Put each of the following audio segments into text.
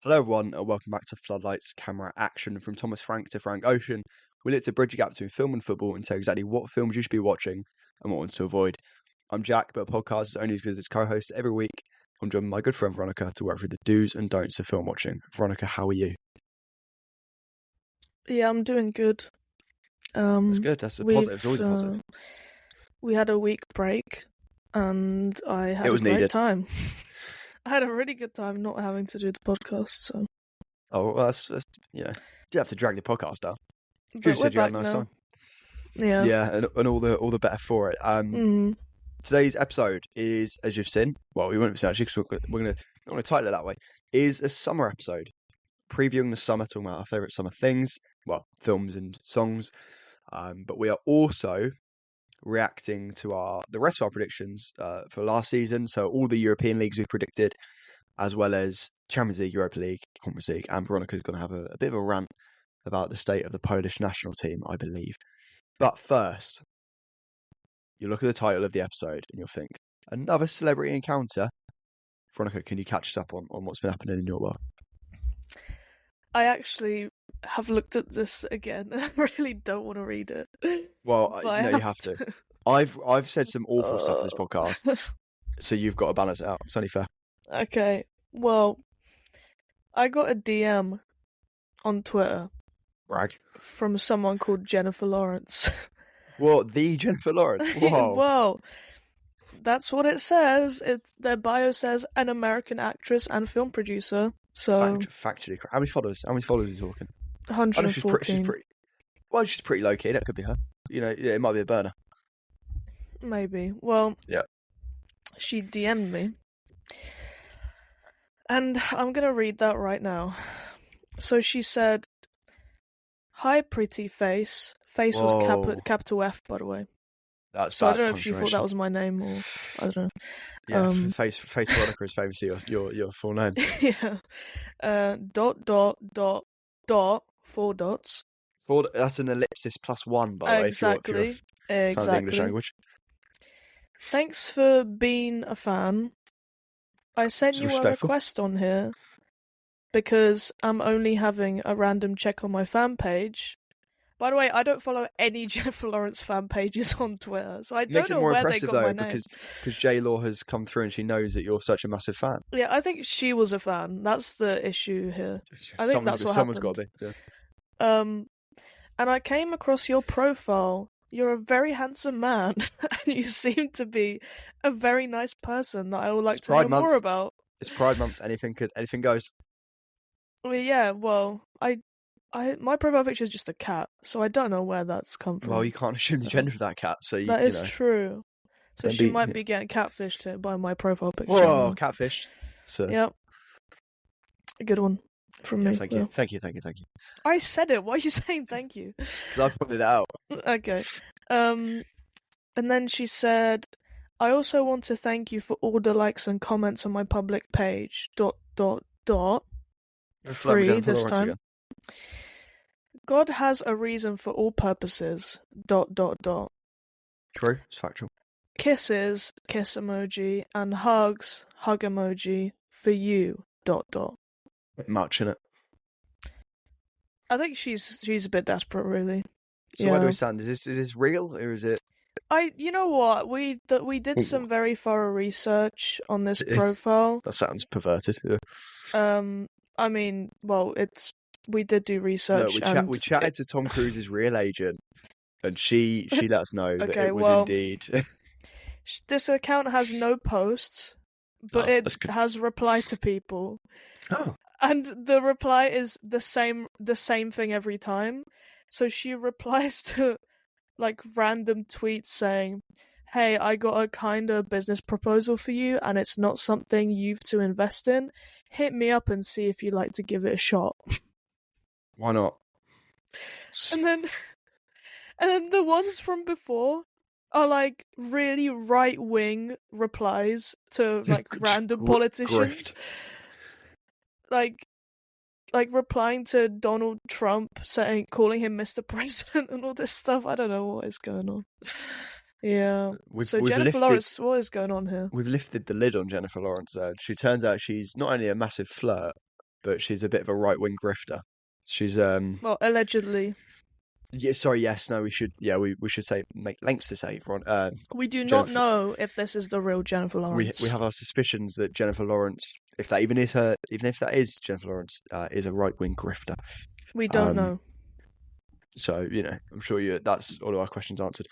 Hello everyone, and welcome back to Floodlights Camera Action. From Thomas Frank to Frank Ocean, we look to bridge the gap between film and football and tell you exactly what films you should be watching and what ones to avoid. I'm Jack, but a podcast is only as good as its co-host. Every week, I'm joined by my good friend Veronica to work through the do's and don'ts of film watching. Veronica, how are you? Yeah, I'm doing good. That's good. That's a positive. It's always a positive. We had a week break, and I had a great time. I had a really good time not having to do the podcast. So. Oh, well, that's yeah. You have to drag the podcast down. But You we're said you had back a nice now. time. Yeah. Yeah, and all the better for it. Today's episode is, as you've seen, well, we won't have seen actually because we're gonna title it that way. Is a summer episode, previewing the summer, talking about our favorite summer things, well, films and songs. But we are also reacting to the rest of our predictions for last season. So all the European leagues we predicted, as well as Champions League, Europa League, Conference League, and Veronica's going to have a bit of a rant about the state of the Polish national team, I believe. But first, you look at the title of the episode and you'll think, another celebrity encounter. Veronica, can you catch us up on what's been happening in your world? I actually have looked at this again, and I really don't want to read it. Well, no, you have to. I've said some awful stuff in this podcast, so you've got to balance it out. It's only fair. Okay, well, I got a DM on Twitter. Brag. From someone called Jennifer Lawrence. What, the Jennifer Lawrence? Whoa. Well, that's what it says. Their bio says an American actress and film producer. So factually, how many followers? How many followers are you talking? 114. She's pretty low key. That could be her. You know, it might be a burner. Maybe. Well, yeah. She DM'd me, and I'm gonna read that right now. So she said, "Hi, pretty face." Face was capital F, by the way. That's so I don't know if she thought that was my name or I don't know. Yeah, face Veronica is famously your full name. Yeah. Dot 4 dots. That's an ellipsis plus 1, by the way. Exactly. If you're a fan of the English language. Thanks for being a fan. I sent you a request on here because I'm only having a random check on my fan page. By the way, I don't follow any Jennifer Lawrence fan pages on Twitter, so I don't know where they got my name. Because J-Law has come through and she knows that you're such a massive fan. Yeah, I think she was a fan. That's the issue here. I think that's what happened. Someone's got to be. Yeah. And I came across your profile. You're a very handsome man, and you seem to be a very nice person that I would like to know more about. It's Pride Month. Anything goes. Well, yeah. Well, my profile picture is just a cat, so I don't know where that's come from. Well, you can't assume the gender of that cat, so that is true. So she might be getting catfished here by my profile picture. Whoa, catfished. Yep. A good one from me. Thank you. I said it. Why are you saying thank you? Because I pointed it out. Okay. And then she said, I also want to thank you for all the likes and comments on my public page. ... Free this time. Again. God has a reason for all purposes. ... True, it's factual. Kisses, kiss emoji, and hugs, hug emoji for you. ... Much in it. I think she's a bit desperate, really. So where do we stand? Is this real or is it? You know what? We did some very thorough research on this profile. That sounds perverted. Yeah. I mean, well, we did do research. No, we chatted to Tom Cruise's real agent, and she let us know that it was indeed. This account has no posts, but it has replied to people. Oh. And the reply is the same thing every time. So she replies to like random tweets saying, "Hey, I got a kind of business proposal for you, and it's not something you've to invest in. Hit me up and see if you'd like to give it a shot." Why not? And then the ones from before are like really right-wing replies to like random politicians. Like replying to Donald Trump, calling him Mr. President and all this stuff. I don't know what is going on. Yeah. Jennifer Lawrence, what is going on here? We've lifted the lid on Jennifer Lawrence. She turns out she's not only a massive flirt, but she's a bit of a right-wing grifter. She's Well, allegedly. Yeah, sorry, yes, no, we should say make lengths to say for we do not know if this is the real Jennifer Lawrence. We have our suspicions that Jennifer Lawrence, if that is Jennifer Lawrence, is a right-wing grifter. We don't know. So, I'm sure that's all of our questions answered.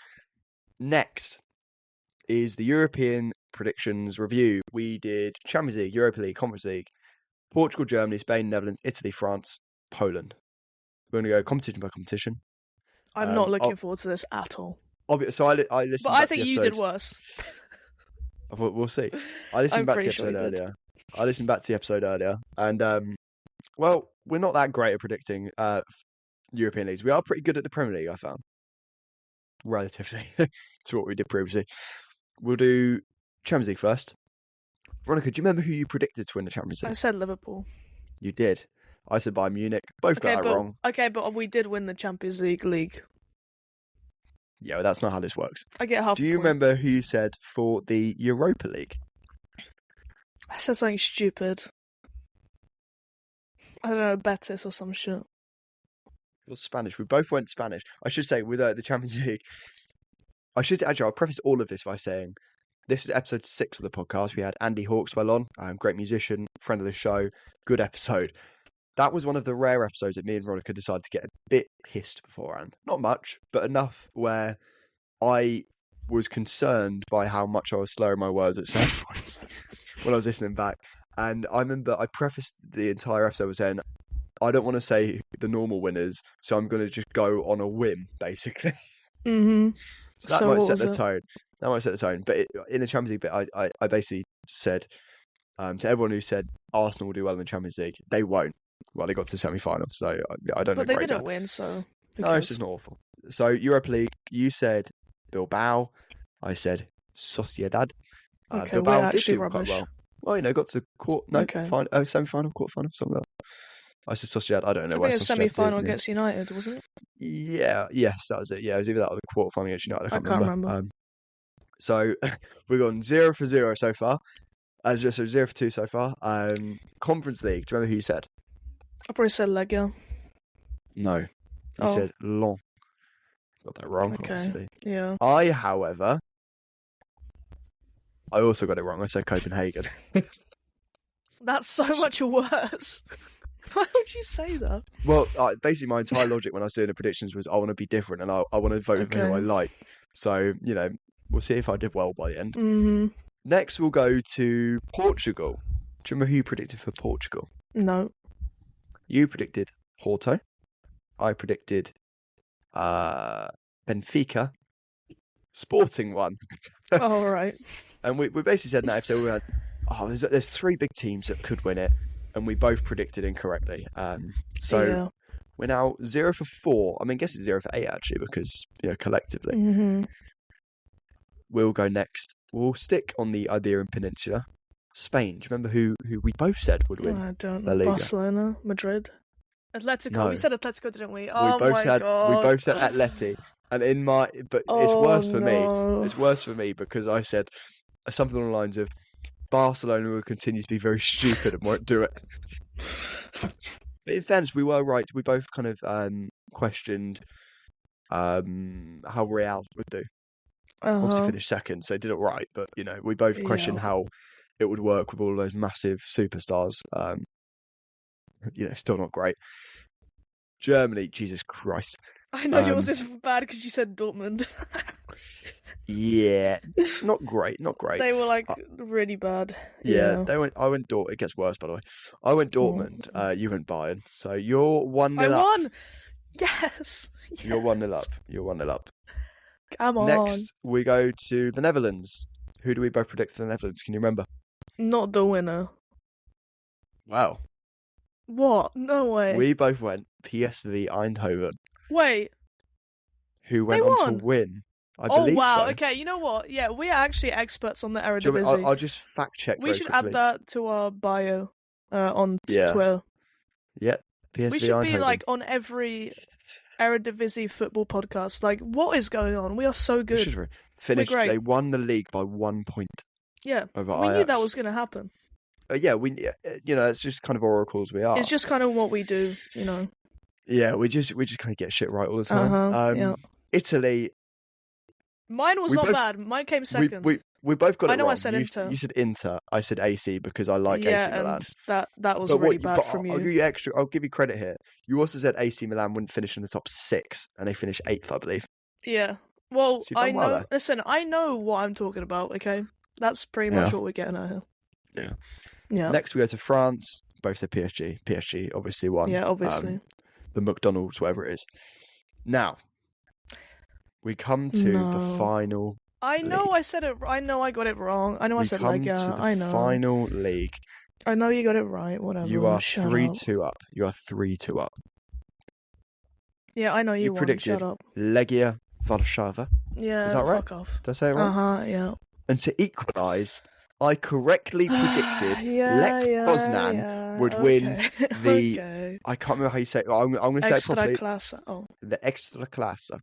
Next is the European predictions review. We did Champions League, Europa League, Conference League, Portugal, Germany, Spain, Netherlands, Italy, France, Poland. We're going to go competition by competition. I'm not looking forward to this at all. So I listened. But I think you did worse. We'll see. I listened back to the episode earlier. I listened back to the episode earlier, and well, we're not that great at predicting European leagues. We are pretty good at the Premier League, I found, relatively to what we did previously. We'll do Champions League first. Veronica, do you remember who you predicted to win the Champions League? I said Liverpool. You did. I said Bayern Munich. Both got that wrong. Okay, but we did win the Champions League. Yeah, well, that's not how this works. I get half. Do you remember who you said for the Europa League? I said something stupid. I don't know, Betis or some shit. It was Spanish. We both went Spanish. I should say, with the Champions League, I'll preface all of this by saying, this is episode 6 of the podcast. We had Andy Hawkswell on, great musician, friend of the show, good episode. That was one of the rare episodes that me and Veronica decided to get a bit pissed beforehand. Not much, but enough where I was concerned by how much I was slurring my words at certain points when I was listening back. And I remember I prefaced the entire episode with saying, I don't want to say the normal winners, so I'm going to just go on a whim, basically. Mm-hmm. So that might set the tone. That might set the tone. But in the Champions League bit, I basically said to everyone who said Arsenal will do well in the Champions League, they won't. Well, they got to the semi-final, so I don't know. But they didn't win, so no, it's just not awful. So Europa League, you said Bilbao, I said Sociedad. Okay, Bilbao we're actually did rubbish. Quite well. Well, got to semi-final, quarter-final, something like that. I said Sociedad. I don't know where Sociedad semi-final against United, wasn't it? Yeah, yes, that was it. Yeah, it was either that or the quarter-final against United. I can't remember. So we've gone 0 for 0 so far. So 0 for 2 so far. Conference League. Do you remember who you said? I probably said Lega. No. You said Lens. Got that wrong, okay. obviously. Yeah. I also got it wrong. I said Copenhagen. That's so much worse. Why would you say that? Well, basically my entire logic when I was doing the predictions was I want to be different and I want to vote for who I like. So, we'll see if I did well by the end. Mm-hmm. Next, we'll go to Portugal. Do you remember who you predicted for Portugal? No. You predicted Porto. I predicted Benfica. Sporting one. Oh, right. And we basically said in that episode, we had, there's 3 big teams that could win it, and we both predicted incorrectly. So we're now 0 for 4. I mean, I guess it's 0 for 8 actually, because collectively. Mm-hmm. We'll go next. We'll stick on the Iberian Peninsula. Spain. Do you remember who we both said would win? I don't know. Barcelona, Madrid, Atletico. No. We said Atletico, didn't we? We both said Atleti. And it's worse for me. It's worse for me because I said something along the lines of Barcelona will continue to be very stupid and won't do it. But in fairness, we were right. We both kind of questioned how Real would do. Obviously finished second, so they did it right. But we both questioned how it would work with all those massive superstars. Still not great. Germany, Jesus Christ. I know yours is bad because you said Dortmund. Yeah, not great. They were really bad. Yeah, they went. I went Dortmund. It gets worse, by the way. I went Dortmund. You went Bayern. So you're 1-0 up. I won. Yes. You're 1-0 up. You're 1-0 up. Come on. Next, we go to the Netherlands. Who do we both predict for the Netherlands? Can you remember? Not the winner. Wow. What? No way. We both went PSV Eindhoven. Wait. Who went on to win? I believe wow. so. Okay, you know what? Yeah, we are actually experts on the Eredivisie. I'll just fact check. We should quickly. add that to our bio on Twitter. Yeah, PSV we should Eindhoven. be on every Eredivisie football podcast. What is going on? We are so good. Finished. They won the league by 1 point. Yeah, over we Ajax. knew that was going to happen. yeah, it's just kind of oracles we are. It's just kind of what we do, Yeah, we just kind of get shit right all the time. Yeah. Italy. Mine was not bad. Mine came second. We both got it wrong. I said Inter. You said Inter. I said AC because I like AC Milan. And that was really bad from you. I'll give you credit here. You also said AC Milan wouldn't finish in the top 6, and they finished 8th, I believe. Yeah. Well, So I know. Listen, I know what I'm talking about. Okay, that's pretty much what we're getting at here. Yeah. Yeah. Next, we go to France. Both said PSG. PSG obviously won. Yeah, obviously. The McDonald's, whatever it is. Now, we come to the final. I know league. I said it. I know I got it wrong. I know I said Lega. I know. Final league. I know you got it right. Whatever. You are 3-2 up. You are 3-2 up. Yeah, I know you won. predicted Shut up. Legia Warszawa. Yeah, is that right? Fuck off. Did I say it right? Yeah. And to equalise, I correctly predicted Lech Poznan would win the. I can't remember how you say it. I'm going to say it properly. The Ekstraklasa.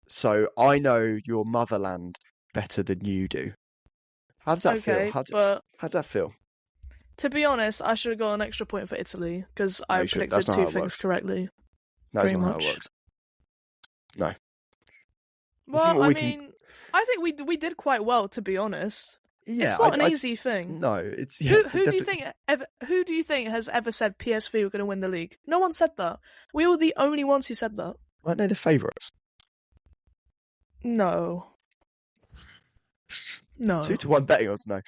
So I know your motherland better than you do. How does that feel? How does that feel? To be honest, I should have got an extra point for Italy because I predicted 2 things correctly. That's not how it works. No. Well, I think we did quite well, to be honest. Yeah, it's not an easy thing. No, it's who do you think has ever said PSV were going to win the league? No one said that. We were the only ones who said that. Weren't they the favourites? No. 2-1 betting odds, no.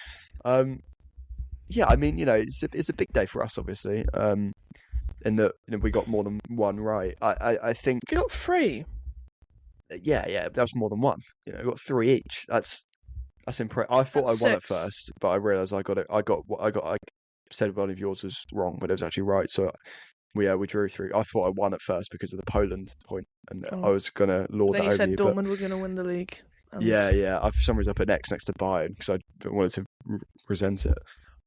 Yeah, I mean, it's a big day for us, obviously. In that we got more than one right. I think you got 3. Yeah, that was more than one. We got 3 each. That's impressive. I thought I won at first, but I realised I got it. I said one of yours was wrong, but it was actually right. So we drew 3. I thought I won at first because of the Poland point, and I was gonna lord that over you. Then you said Dortmund were gonna win the league. Yeah. For some reason I put X next to Bayern because I wanted to resent it.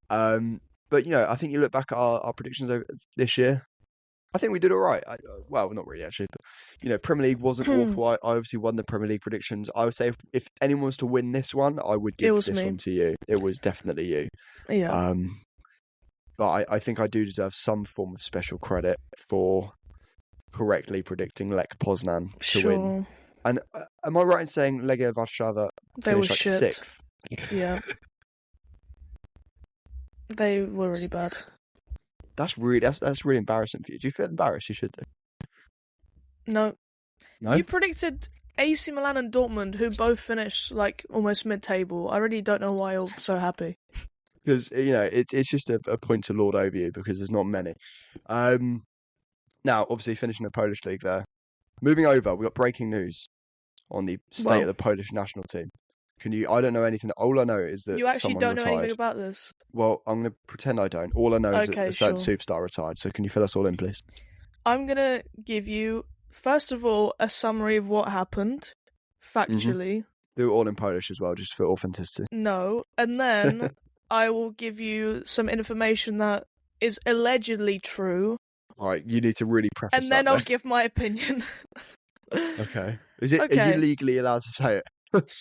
But I think you look back at our predictions over this year. I think we did all right. Well, not really actually, but Premier League wasn't awful. I obviously won the Premier League predictions. I would say if anyone was to win this one, I would give this one to you. It was definitely you. Yeah. But I think I do deserve some form of special credit for correctly predicting Lech Poznan to win. And am I right in saying Legia Warszawa finished like 6th? Yeah. They were really bad. That's really embarrassing for you. Do you feel embarrassed? You should do. No. You predicted AC Milan and Dortmund, who both finished like almost mid-table. I really don't know why you're so happy. Because it's just a point to lord over you because there's not many. Now, obviously, finishing the Polish league there. Moving over, we got breaking news on the state of the Polish national team. I don't know anything. All I know is that you actually don't know retired. anything about this. Well, I'm going to pretend I don't. All I know is that a certain superstar retired. So can you fill us all in, please? I'm going to give you, first of all, a summary of what happened, factually. Do it all in Polish as well, just for authenticity. No, and then I will give you some information that is allegedly true. All right, you need to really preface and then I'll give my opinion. Okay. Are you legally allowed to say it?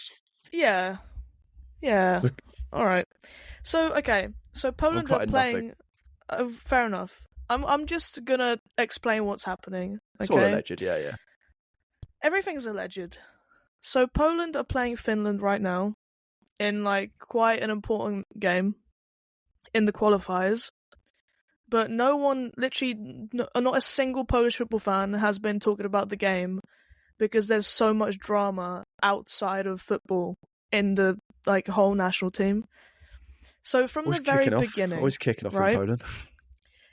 Yeah. All right. So Poland are playing. Fair enough. I'm just gonna explain what's happening. Okay? It's all alleged. Yeah. Everything's alleged. So Poland are playing Finland right now, in like quite an important game, in the qualifiers. But no one, literally, not a single Polish football fan has been talking about the game. Because there's so much drama outside of football in the whole national team. So from the very beginning, always kicking off right? in Poland.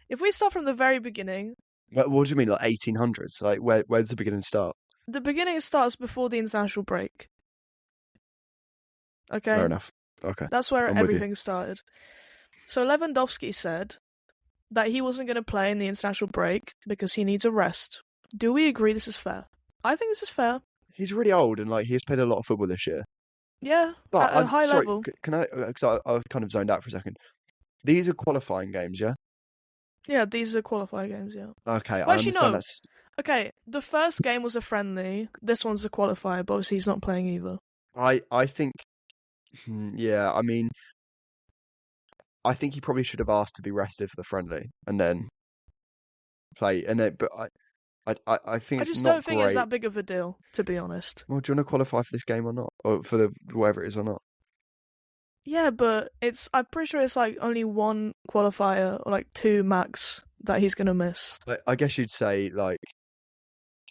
If we start from the very beginning, what do you mean, like 1800s? Like where does the beginning start? The beginning starts before the international break. Okay, fair enough. Okay, that's where everything started. So Lewandowski said that he wasn't going to play in the international break because he needs a rest. Do we agree this is fair? I think this is fair. He's really old and he's played a lot of football this year. Yeah, but at a high level. Can I? Because I kind of zoned out for a second. These are qualifying games, yeah. Yeah, these are qualifying games, yeah. Okay, I understand that's. Okay, the first game was a friendly. This one's a qualifier, but obviously he's not playing either. I think. Yeah, I mean, I think he probably should have asked to be rested for the friendly and then play. But I think I it's just not don't think it's great. that big of a deal, to be honest. Well, do you want to qualify for this game or not, or for the whatever it is or not? Yeah, but I'm pretty sure it's like only one qualifier or like 2 max that he's gonna miss. I guess you'd say like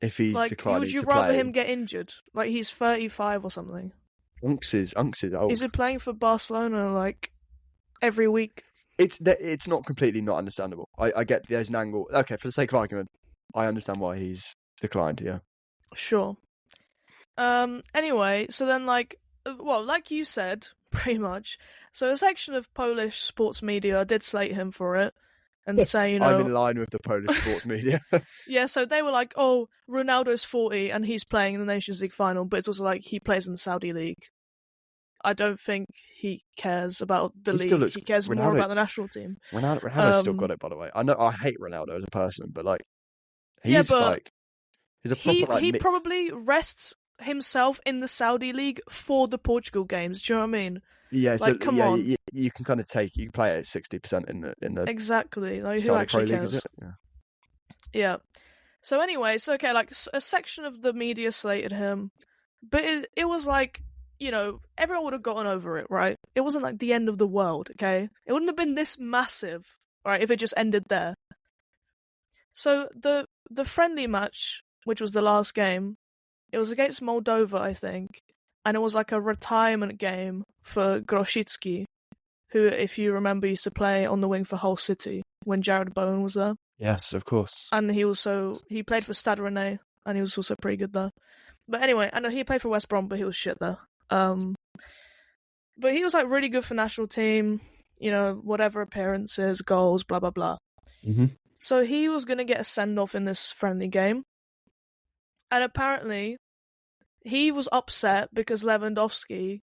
if he's Like, declining would you to rather play, him get injured? Like, he's 35 or something. Unks is old. Is he playing for Barcelona like every week? It's not completely not understandable. I get there's an angle. Okay, for the sake of argument, I understand why he's declined. Yeah. Sure. Anyway, so then like you said, pretty much. So a section of Polish sports media did slate him for it and say, you know, I'm in line with the Polish sports media. Yeah, so they were like, oh, Ronaldo's 40 and he's playing in the Nations League final, but it's also like he plays in the Saudi League. I don't think he cares about the league. He cares more about the national team. Ronaldo's still got it, by the way. I know I hate Ronaldo as a person, but like he's a proper like he probably rests himself in the Saudi League for the Portugal games. Do you know what I mean? Yeah, like, come on. You can kind of you can play it at 60% in the exactly. Like Saudi who actually Pro League, cares? is it? Yeah. So anyway, okay, like a section of the media slated him, but it was like, you know, everyone would have gotten over it, right? It wasn't like the end of the world, okay? It wouldn't have been this massive, right, if it just ended there. So the friendly match, which was the last game, it was against Moldova, I think, and it was like a retirement game for Grosicki, who, if you remember, used to play on the wing for Hull City when Jared Bowen was there. Yes, of course. And he played for Stade Rennais, and he was also pretty good there. But anyway, I know he played for West Brom, but he was shit there. But he was like really good for national team, you know, whatever appearances, goals, blah blah blah. Mm-hmm. So he was gonna get a send off in this friendly game, and apparently he was upset because Lewandowski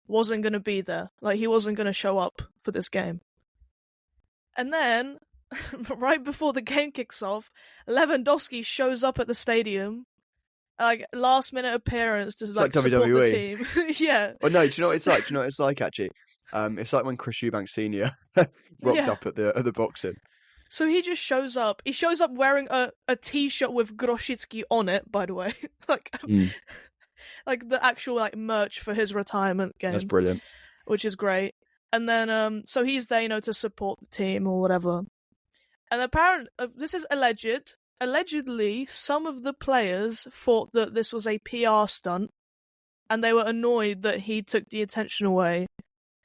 wasn't gonna be there, like he wasn't gonna show up for this game. And then, right before the game kicks off, Lewandowski shows up at the stadium. Like last minute appearance to like support WWE. the team. Yeah. Well, no, do you know what it's like? Do you know what it's like actually? It's like when Chris Eubank Senior rocked up at the boxing. So he just shows up. He shows up wearing a t-shirt with Grosicki on it, by the way. like the actual like merch for his retirement game. That's brilliant. Which is great. And then so he's there, you know, to support the team or whatever. And apparently this is alleged. Allegedly, some of the players thought that this was a PR stunt, and they were annoyed that he took the attention away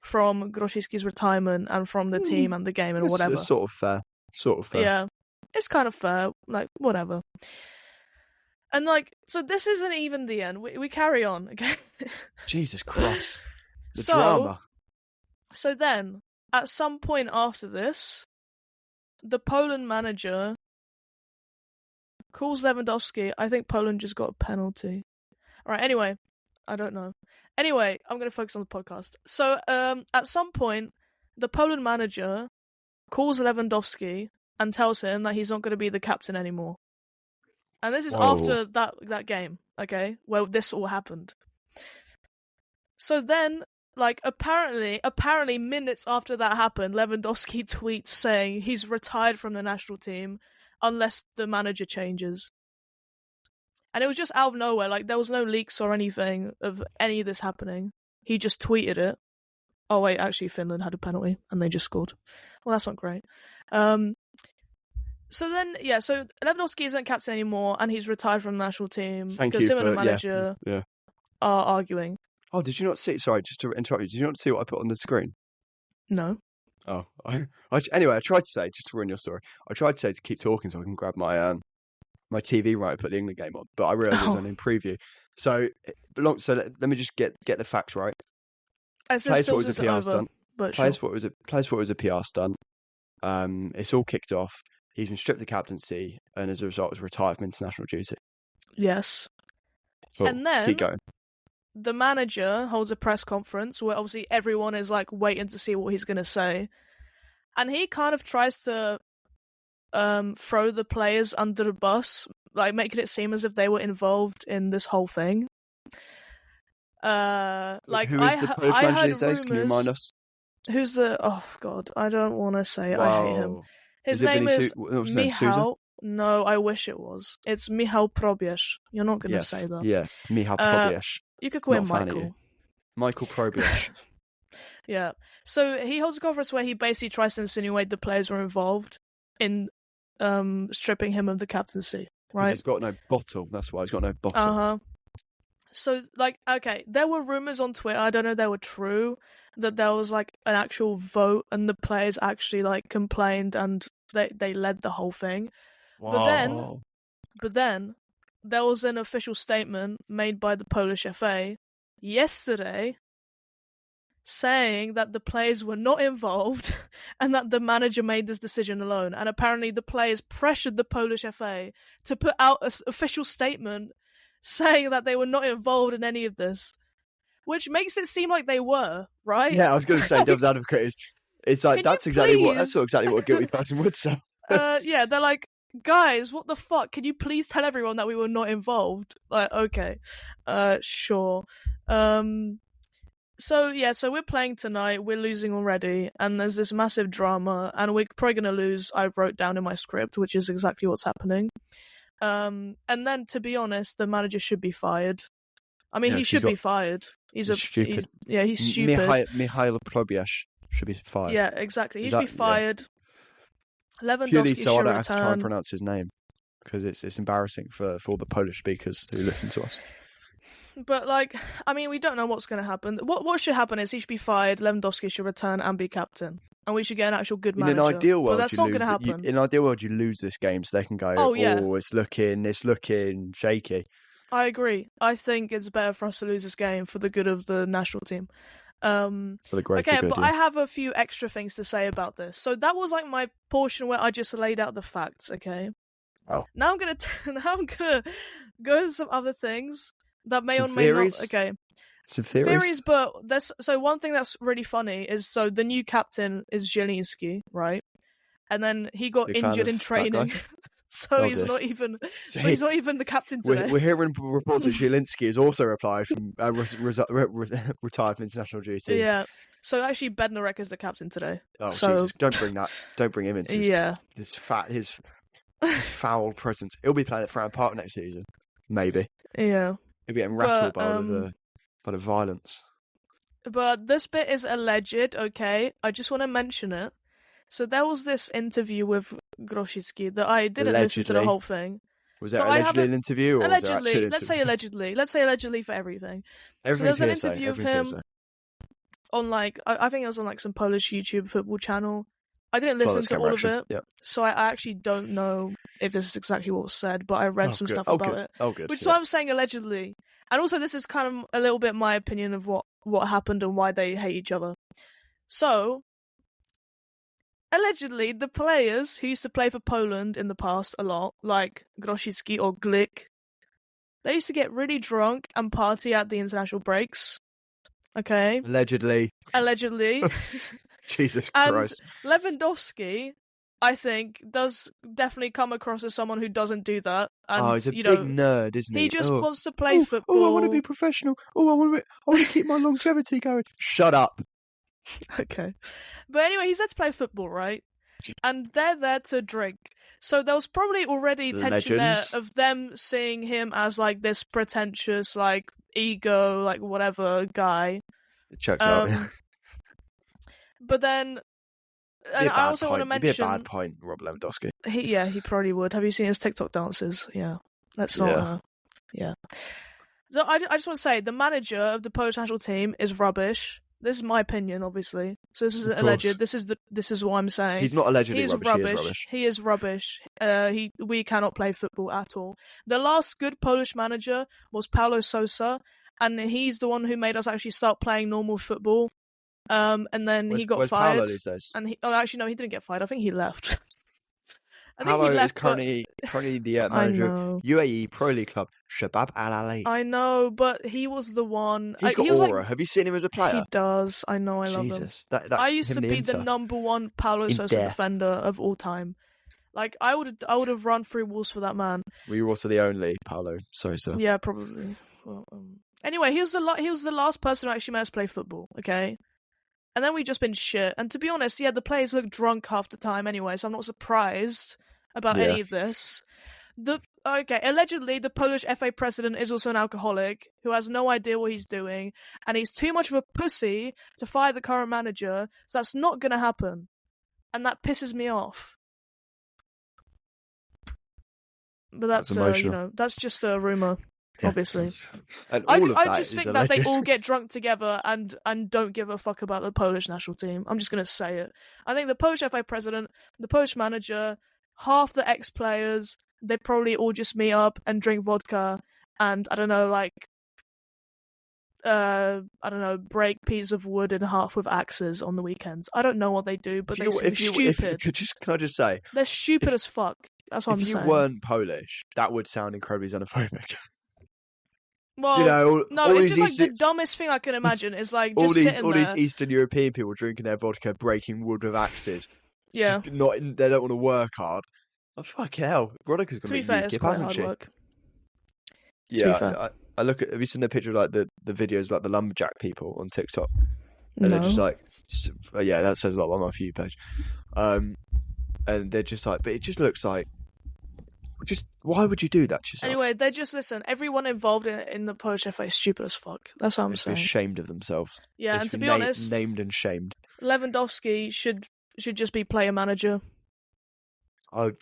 from Grosicki's retirement and from the team and the game and whatever. It's sort of fair. Yeah, it's kind of fair. Like, whatever. And like, so this isn't even the end. We carry on, okay? Jesus Christ. The drama. So then, at some point after this, the Poland manager calls Lewandowski. I think Poland just got a penalty. Alright, anyway. I don't know. Anyway, I'm going to focus on the podcast. So, at some point, the Poland manager calls Lewandowski and tells him that he's not going to be the captain anymore. And this is after that game, okay? Where this all happened. So then, like, apparently minutes after that happened, Lewandowski tweets saying he's retired from the national team unless the manager changes. And it was just out of nowhere, like there was no leaks or anything of any of this happening. He just tweeted it. Oh wait, actually Finland had a penalty and they just scored. Well, that's not great. So then, yeah, so Lewandowski isn't captain anymore and he's retired from the national team because him and the manager are arguing. Oh, did you not see? Sorry, just to interrupt you. Did you not see what I put on the screen? No. Oh, anyway, I tried to say, just to ruin your story, I tried to say to keep talking so I can grab my my TV right and put the England game on, but I realised it was only in preview. So let me just get the facts right. Players thought it was a PR stunt. Players thought it was a PR stunt. It's all kicked off. He's been stripped of captaincy, and as a result, was retired from international duty. Yes. Cool. And then keep going. The manager holds a press conference where obviously everyone is like waiting to see what he's going to say. And he kind of tries to throw the players under the bus, like making it seem as if they were involved in this whole thing. Like who is the Polish manager these days? Can you remind us? Who's the? Oh God, I don't want to say it. I hate him. Wow. His Is it name is what was his name? Susan? Michał. No, I wish it was. It's Michał Probierz. You're not gonna Yes. say that. Yeah, Michał Probierz. You could call Not him a fan of Michael. you. Michael Probierz. Yeah. So he holds a conference where he basically tries to insinuate the players were involved in stripping him of the captaincy. Right. He's got no bottle. That's why he's got no bottle. Uh-huh. So, like, okay, there were rumors on Twitter, I don't know if they were true, that there was, like, an actual vote and the players actually, like, complained and they led the whole thing. Wow. But then, there was an official statement made by the Polish FA yesterday saying that the players were not involved and that the manager made this decision alone. And apparently the players pressured the Polish FA to put out an official statement saying that they were not involved in any of this, which makes it seem like they were, right? Yeah, I was going to say devil's advocate. It's like that's exactly what a guilty person would say. Yeah, they're like, guys, what the fuck? Can you please tell everyone that we were not involved? Like, okay, sure. So we're playing tonight. We're losing already, and there's this massive drama, and we're probably gonna lose. I wrote down in my script, which is exactly what's happening. And then, to be honest, the manager should be fired. I mean, he should be fired. He's stupid. He's stupid. Michał Probierz should be fired. Yeah, exactly. He should be fired. Yeah. Lewandowski purely so I don't return. have to try and pronounce his name, because it's embarrassing for all the Polish speakers who listen to us. But, like, I mean, we don't know what's going to happen. What should happen is he should be fired, Lewandowski should return and be captain. And we should get an actual good manager. In an ideal world, but that's not going to happen. In an ideal world, you lose this game so they can go, it's looking shaky. I agree. I think it's better for us to lose this game for the good of the national team. For the greater good. But I have a few extra things to say about this. So that was like my portion where I just laid out the facts, okay? Oh. Now I'm gonna go into some other things that may or may not. Okay. Some theories, but one thing that's really funny is the new captain is Zielinski, right? And then he got injured in training, so he's not even the captain today. We're hearing reports that Zielinski has also replied from retired from international duty. Yeah. So actually, Bednarek is the captain today. Oh Jesus! Don't bring him into his foul presence. He'll be playing at Fratton Park next season, maybe. Yeah. He'll be getting rattled by the violence. But this bit is alleged, okay? I just want to mention it. So there was this interview with Grosicki that I didn't listen to the whole thing. Was that allegedly an interview? Or allegedly. Let's say allegedly. Let's say allegedly for everything. So there's an interview of him on I think it was on some Polish YouTube football channel. I didn't listen to all of it, so I actually don't know if this is exactly what was said, but I read some stuff about it. Oh, good. Which is why I'm saying allegedly. And also this is kind of a little bit my opinion of what happened and why they hate each other. So, allegedly, the players who used to play for Poland in the past a lot, like Grosicki or Glick, they used to get really drunk and party at the international breaks. Okay? Allegedly. Jesus Christ. And Lewandowski, I think, does definitely come across as someone who doesn't do that. And, he's a big nerd, isn't he? He just wants to play football. I want to be professional. I want to keep my longevity going. Shut up. Okay. But anyway, he's there to play football, right? And they're there to drink. So there was probably already tension there of them seeing him as this pretentious, ego, whatever guy. It checks out. But then, and I also want to mention... It'd be a bad point, Rob Lewandowski. He probably would. Have you seen his TikTok dances? Yeah. Let's not... Yeah. So I just want to say, the manager of the Polish national team is rubbish. This is my opinion, obviously. So this isn't alleged. This is what I'm saying. He's not allegedly rubbish. He is rubbish. We cannot play football at all. The last good Polish manager was Paulo Sousa, and he's the one who made us actually start playing normal football. And then he got fired. Paulo these days? And he didn't get fired. I think he left. Paulo is currently the manager of UAE Pro League club Shabab Al Ahly. I know, but he was the one. He's got aura. Have you seen him as a player? He does. I know. I love him. I used to be the number one Paulo Sousa defender of all time. I would have run through walls for that man. Were you also the only Paulo Sousa? Yeah, probably. Well, anyway, he was the last person who actually made us play football. Okay. And then we've just been shit. And to be honest, yeah, the players look drunk half the time anyway, so I'm not surprised about any of this. Allegedly, the Polish FA president is also an alcoholic who has no idea what he's doing, and he's too much of a pussy to fire the current manager, so that's not going to happen. And that pisses me off. But that's that's just a rumour, obviously. And all of that I just think that they all get drunk together and don't give a fuck about the Polish national team. I'm just going to say it. I think the Polish FA president, the Polish manager, half the ex-players, they probably all just meet up and drink vodka and, break pieces of wood in half with axes on the weekends. I don't know what they do, but they're stupid. Can I just say? They're stupid as fuck. That's what I'm saying. If you weren't Polish, that would sound incredibly xenophobic. Well, it's just the dumbest thing I can imagine is all these Eastern European people drinking their vodka, breaking wood with axes. Yeah. They don't want to work hard. Oh, fucking hell. Veronica's going to be UKIP, hasn't she? Work. Yeah, I look at. Have you seen the picture of the videos the lumberjack people on TikTok? And they're just yeah, that says a lot on my For You page. And they're just but it just looks like. Why would you do that to yourself? Anyway, listen. Everyone involved in the Polish FA is stupid as fuck. That's what I'm saying. Ashamed of themselves. Yeah, and to be honest, named and shamed. Lewandowski should just be player manager.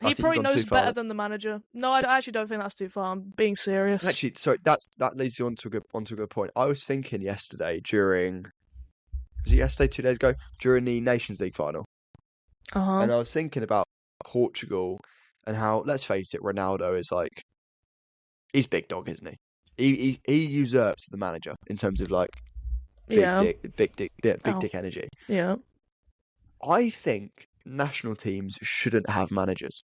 He probably knows better than the manager. No, I actually don't think that's too far. I'm being serious. Actually, sorry, that leads you onto a good point. I was thinking yesterday was it yesterday, 2 days ago, during the Nations League final, and I was thinking about Portugal and how, let's face it, Ronaldo is he's big dog, isn't he? He usurps the manager in terms of big dick energy. Yeah. I think national teams shouldn't have managers.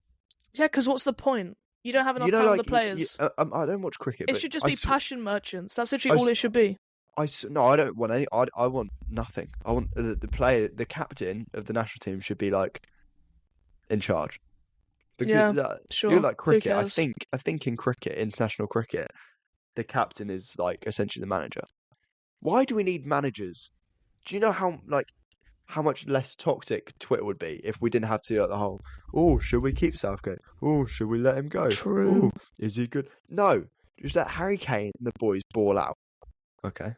Yeah, because what's the point? You don't have enough time with the players. I don't watch cricket. It should just be passion merchants. That's literally all it should be. No, I don't want any. I want nothing. I want the player, the captain of the national team should be in charge. Because sure. You're like cricket. I think in cricket, international cricket, the captain is essentially the manager. Why do we need managers? Do you know how much less toxic Twitter would be if we didn't have to the whole, should we keep Southgate? Should we let him go? True. Is he good? No, just let Harry Kane and the boys ball out. Okay,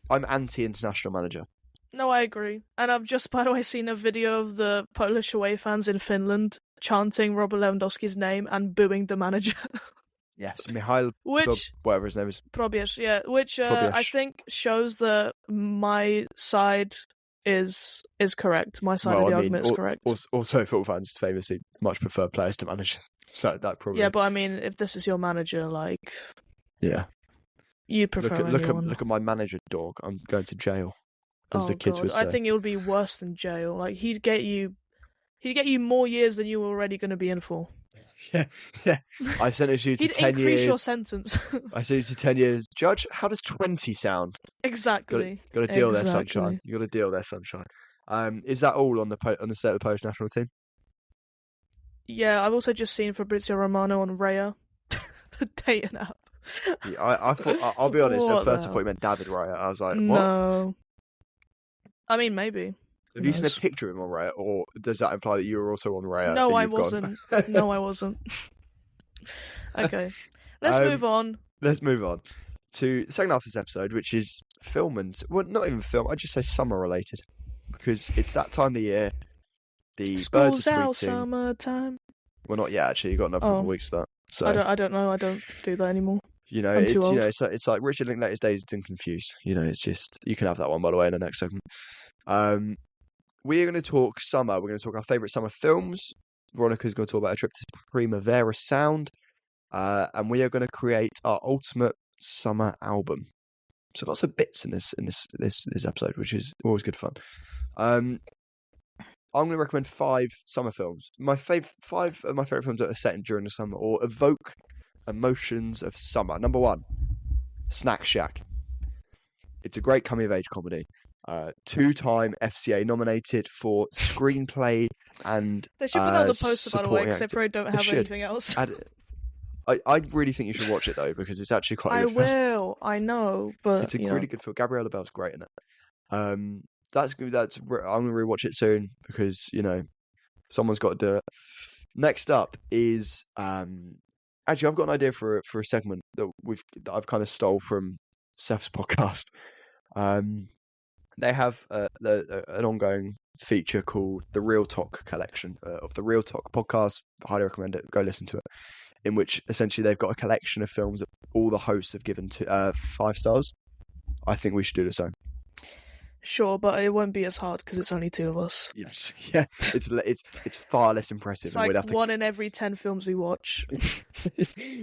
I'm anti-international manager. No, I agree. And I've just, by the way, seen a video of the Polish away fans in Finland chanting Robert Lewandowski's name and booing the manager. Yes, Mihail, whatever his name is. Probierz, yeah. Which I think shows that my side is correct. My side of the argument is correct. Also, football fans famously much prefer players to managers. So that probably. Yeah, but if this is your manager, yeah, you prefer anyone. Look at my manager dog. I'm going to jail. As the kids would say. I think it would be worse than jail. He'd get you more years than you were already going to be in for. Yeah. I sentenced you to 10 years. He'd increase your sentence. I sentenced you to 10 years. Judge, how does 20 sound? Exactly. Got to deal there, sunshine. You got to deal there, sunshine. Is that all on the state of the Polish national team? Yeah, I've also just seen Fabrizio Romano on Raya. It's a dating app. Yeah, I thought. I'll be honest. At first, I thought you meant David Raya. I was like, what? No. I mean, maybe. Have you seen a picture of him on Raya, or does that imply that you were also on Raya? No, I wasn't. No, I wasn't. Okay, let's move on. Let's move on to the second half of this episode, which is film not even film. I'd just say summer related, because it's that time of the year. The School's birds are out, tweeting. Summertime. Well, not yet. Actually, you've got another couple of weeks for that. So I don't know. I don't do that anymore. I'm too old. It's like Richard Linklater's Dazed and Confused. It's just, you can have that one, by the way, in the next segment. We're going to talk summer. We're going to talk our favourite summer films. Veronica's going to talk about a trip to Primavera Sound. And we are going to create our ultimate summer album. So lots of bits in this episode, which is always good fun. I'm going to recommend 5 summer films. Five of my favourite films that are set during the summer or evoke emotions of summer. Number 1, Snack Shack. It's a great coming-of-age comedy. 2-time FCA nominated for screenplay and they should put that on the poster, by the way, because they probably don't have anything else. I really think you should watch it, though, because it's actually quite a good film. I know, but it's a really good film. Gabriella Bell's great in it. That's good. I'm gonna rewatch it soon because someone's got to do it. Next up is actually I've got an idea for a segment that I've kind of stole from Seth's podcast. They have an ongoing feature called the Real Talk collection of the Real Talk podcast. I highly recommend it. Go listen to it. In which essentially they've got a collection of films that all the hosts have given to 5 stars. I think we should do the same. Sure, but it won't be as hard because it's only 2 of us. Yes, yeah, it's far less impressive. It's like 1 in every 10 films we watch.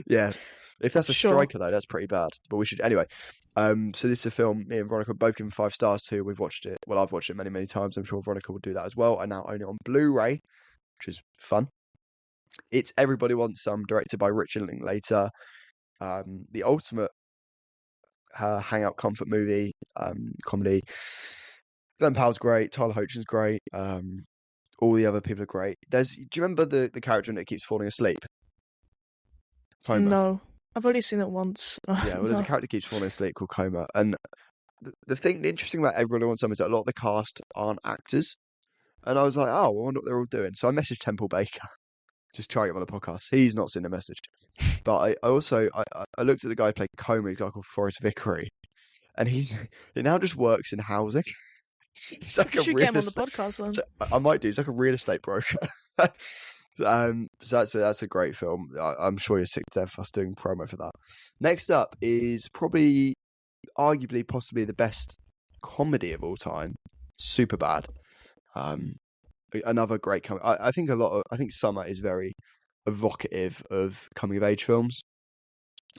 Yeah, if that's a striker though, that's pretty bad. But we should anyway. So this is a film me and Veronica both given 5 stars to. We've watched it. Well, I've watched it many, many times. I'm sure Veronica will do that as well. I now own it on Blu-ray, which is fun. It's Everybody Wants Some, directed by Richard Linklater. The ultimate hangout comfort movie, comedy. Glenn Powell's great. Tyler Hoechling's great. All the other people are great. Do you remember the character that keeps falling asleep? Coma. No, I've only seen it once. Yeah, well, there's a character that keeps falling asleep called Coma, and the interesting about Everybody Wants Some is that a lot of the cast aren't actors, and I was like, oh, I wonder what they're all doing. So I messaged Temple Baker, just trying to get him on the podcast. He's not seen the message, but I also looked at the guy who played Coma, a guy called Forrest Vickery, and he now just works in housing. He's like you should get him on the podcast then. So I might do. He's like a real estate broker. So that's a great film. I'm sure you're sick to death of us doing promo for that. Next up is probably, arguably, possibly the best comedy of all time, Superbad. Another great comedy. I think Summer is very evocative of coming of age films.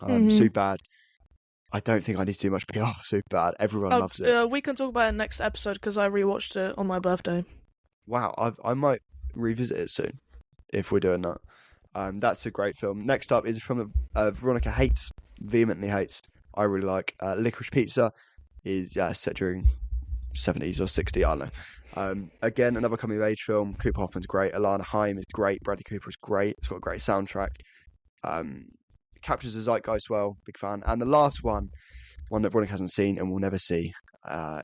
Superbad. I don't think I need to do much PR for Superbad. Everyone loves it. We can talk about it next episode because I rewatched it on my birthday. Wow, I might revisit it soon if we're doing that. That's a great film. Next up is a film that Veronica vehemently hates. I really like. Licorice Pizza is set during 70s or 60s, I don't know. Again, another coming of age film. Cooper Hoffman's great. Alana Haim is great. Bradley Cooper is great. It's got a great soundtrack. Captures the zeitgeist well, big fan. And the last one that Veronica hasn't seen and will never see,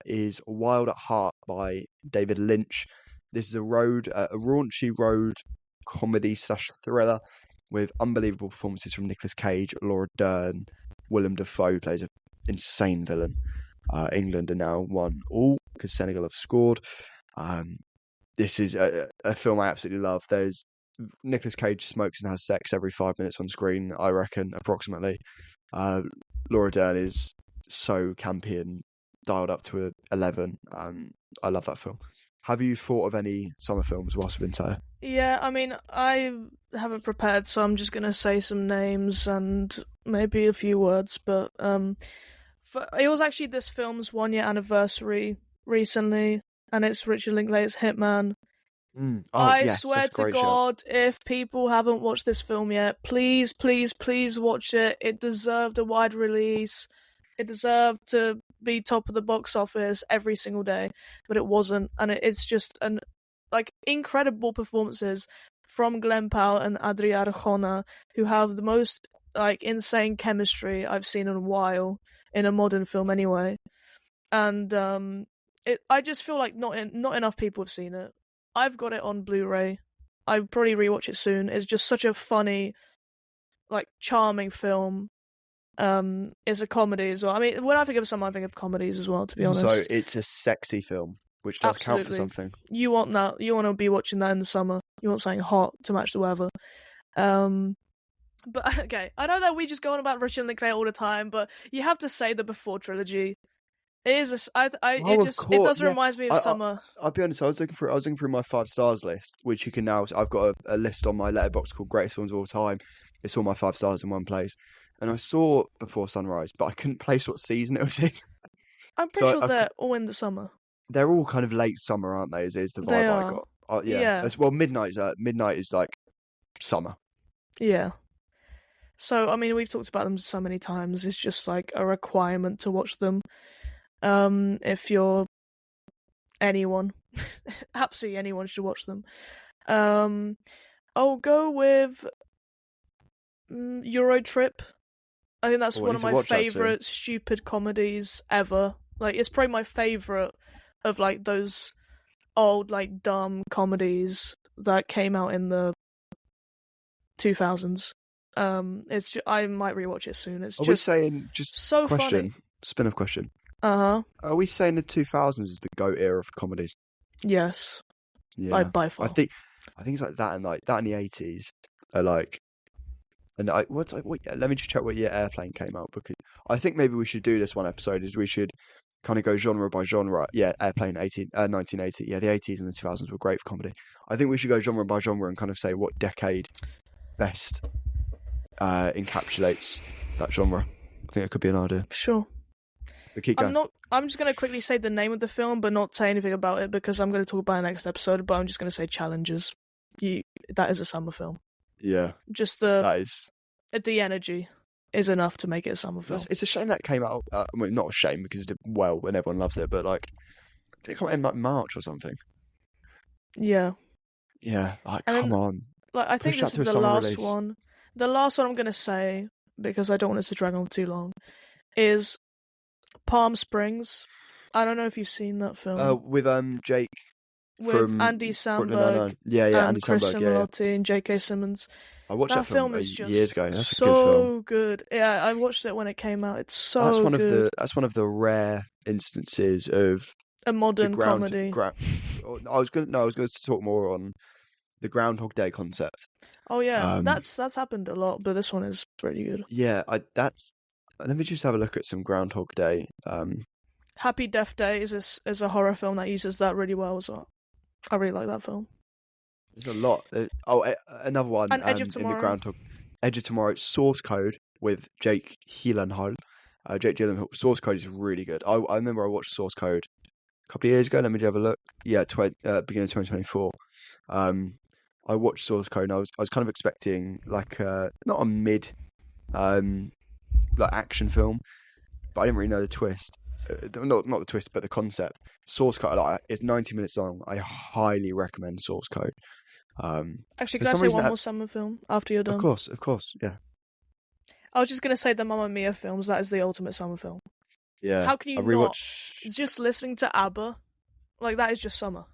is Wild at Heart by David Lynch. This is a raunchy road comedy / thriller with unbelievable performances from Nicolas Cage, Laura Dern, Willem Dafoe plays an insane villain. England are now 1-1 because Senegal have scored. This is a film I absolutely love. There's Nicolas Cage smokes and has sex every 5 minutes on screen, I reckon, approximately. Laura Dern is so campy and dialed up to 11. I love that film. Have you thought of any summer films whilst we've been here? Yeah, I mean, I haven't prepared, so I'm just going to say some names and maybe a few words, but it was actually this film's 1-year anniversary recently, and it's Richard Linklater's Hitman. I swear to God, if people haven't watched this film yet, please, please, please watch it. It deserved a wide release. It deserved to be top of the box office every single day, but it wasn't. And it's just incredible performances from Glenn Powell and Adria Arjona, who have the most insane chemistry I've seen in a while in a modern film, anyway. And I just feel like not enough people have seen it. I've got it on Blu-ray. I'll probably rewatch it soon. It's just such a funny, charming film. It's a comedy as well. I mean, when I think of summer, I think of comedies as well, to be honest. So it's a sexy film, which does count for something. You want that. You want to be watching that in the summer. You want something hot to match the weather. But, okay, I know that we just go on about Richard Linklater all the time, but you have to say the Before trilogy. It is. It does remind me of summer. I'll be honest. I was looking through my 5 stars list, which you can now. I've got a list on my letterbox called Greatest Films of All Time. It's all my 5 stars in one place, and I saw Before Sunrise, but I couldn't place what season it was in. I'm pretty sure they're all in the summer. They're all kind of late summer, aren't they? Is the vibe I got? Yeah. Well, midnight is like summer. Yeah. So I mean, we've talked about them so many times. It's just like a requirement to watch them. If you're anyone, absolutely anyone should watch them. I'll go with Euro Trip. I think that's one of my favourite stupid comedies ever. It's probably my favourite of like those old like dumb comedies that came out in the 2000s. I might rewatch it soon. It's Are we just saying just so question, funny. spin-off question? Uh-huh. Are we saying the 2000s is the GOAT era of comedies? Yes. Yeah, By far. I think it's like that and the 80s are like. And let me just check what year Airplane came out, because I think maybe we should do this one episode. Is we should kind of go genre by genre. Yeah, Airplane 1980. Yeah, the 80s and the 2000s were great for comedy. I think we should go genre by genre and kind of say what decade best encapsulates that genre. I think it could be an idea. Sure. But keep going. I'm just going to quickly say the name of the film, but not say anything about it, because I'm going to talk about it next episode, but I'm just going to say Challengers. That is a summer film. Yeah. Just the energy is enough to make it a summer film. It's a shame that came out. Not a shame because it did well and everyone loves it, but like, did it come out in like March or something? Yeah. Yeah. Like, come on. Like, I think this is the last one. The last one I'm going to say, because I don't want it to drag on for too long, is Palm Springs. I don't know if you've seen that film. With Jake. With Andy Samberg, Andy Chris Samberg, Simonotti, and J.K. Simmons. I watched that film is just years ago. That's so a good film. good. Yeah, I watched it when it came out. It's so good. That's one of the rare instances of a modern comedy. I was going to talk more on the Groundhog Day concept. Oh yeah, that's happened a lot, but this one is pretty good. Yeah, let me just have a look at some Groundhog Day. Happy Death Day is a horror film that uses that really well as well. I really like that film. There's a lot. Another one. And Edge of Tomorrow. In the Groundhog. Edge of Tomorrow. Source Code with Jake Gyllenhaal. Jake Gyllenhaal. Source Code is really good. I remember I watched Source Code a couple of years ago. Let me have a look. Yeah, beginning of 2024. I watched Source Code and I was kind of expecting like not a mid like action film, but I didn't really know the twist. Not the twist, but the concept. Source Code, it's 90 minutes long. I highly recommend Source Code. Actually, can I say one more summer film after you're done? Of course, yeah. I was just going to say the Mamma Mia films. That is the ultimate summer film. Yeah. How can you not? Just listening to ABBA, like that is just summer.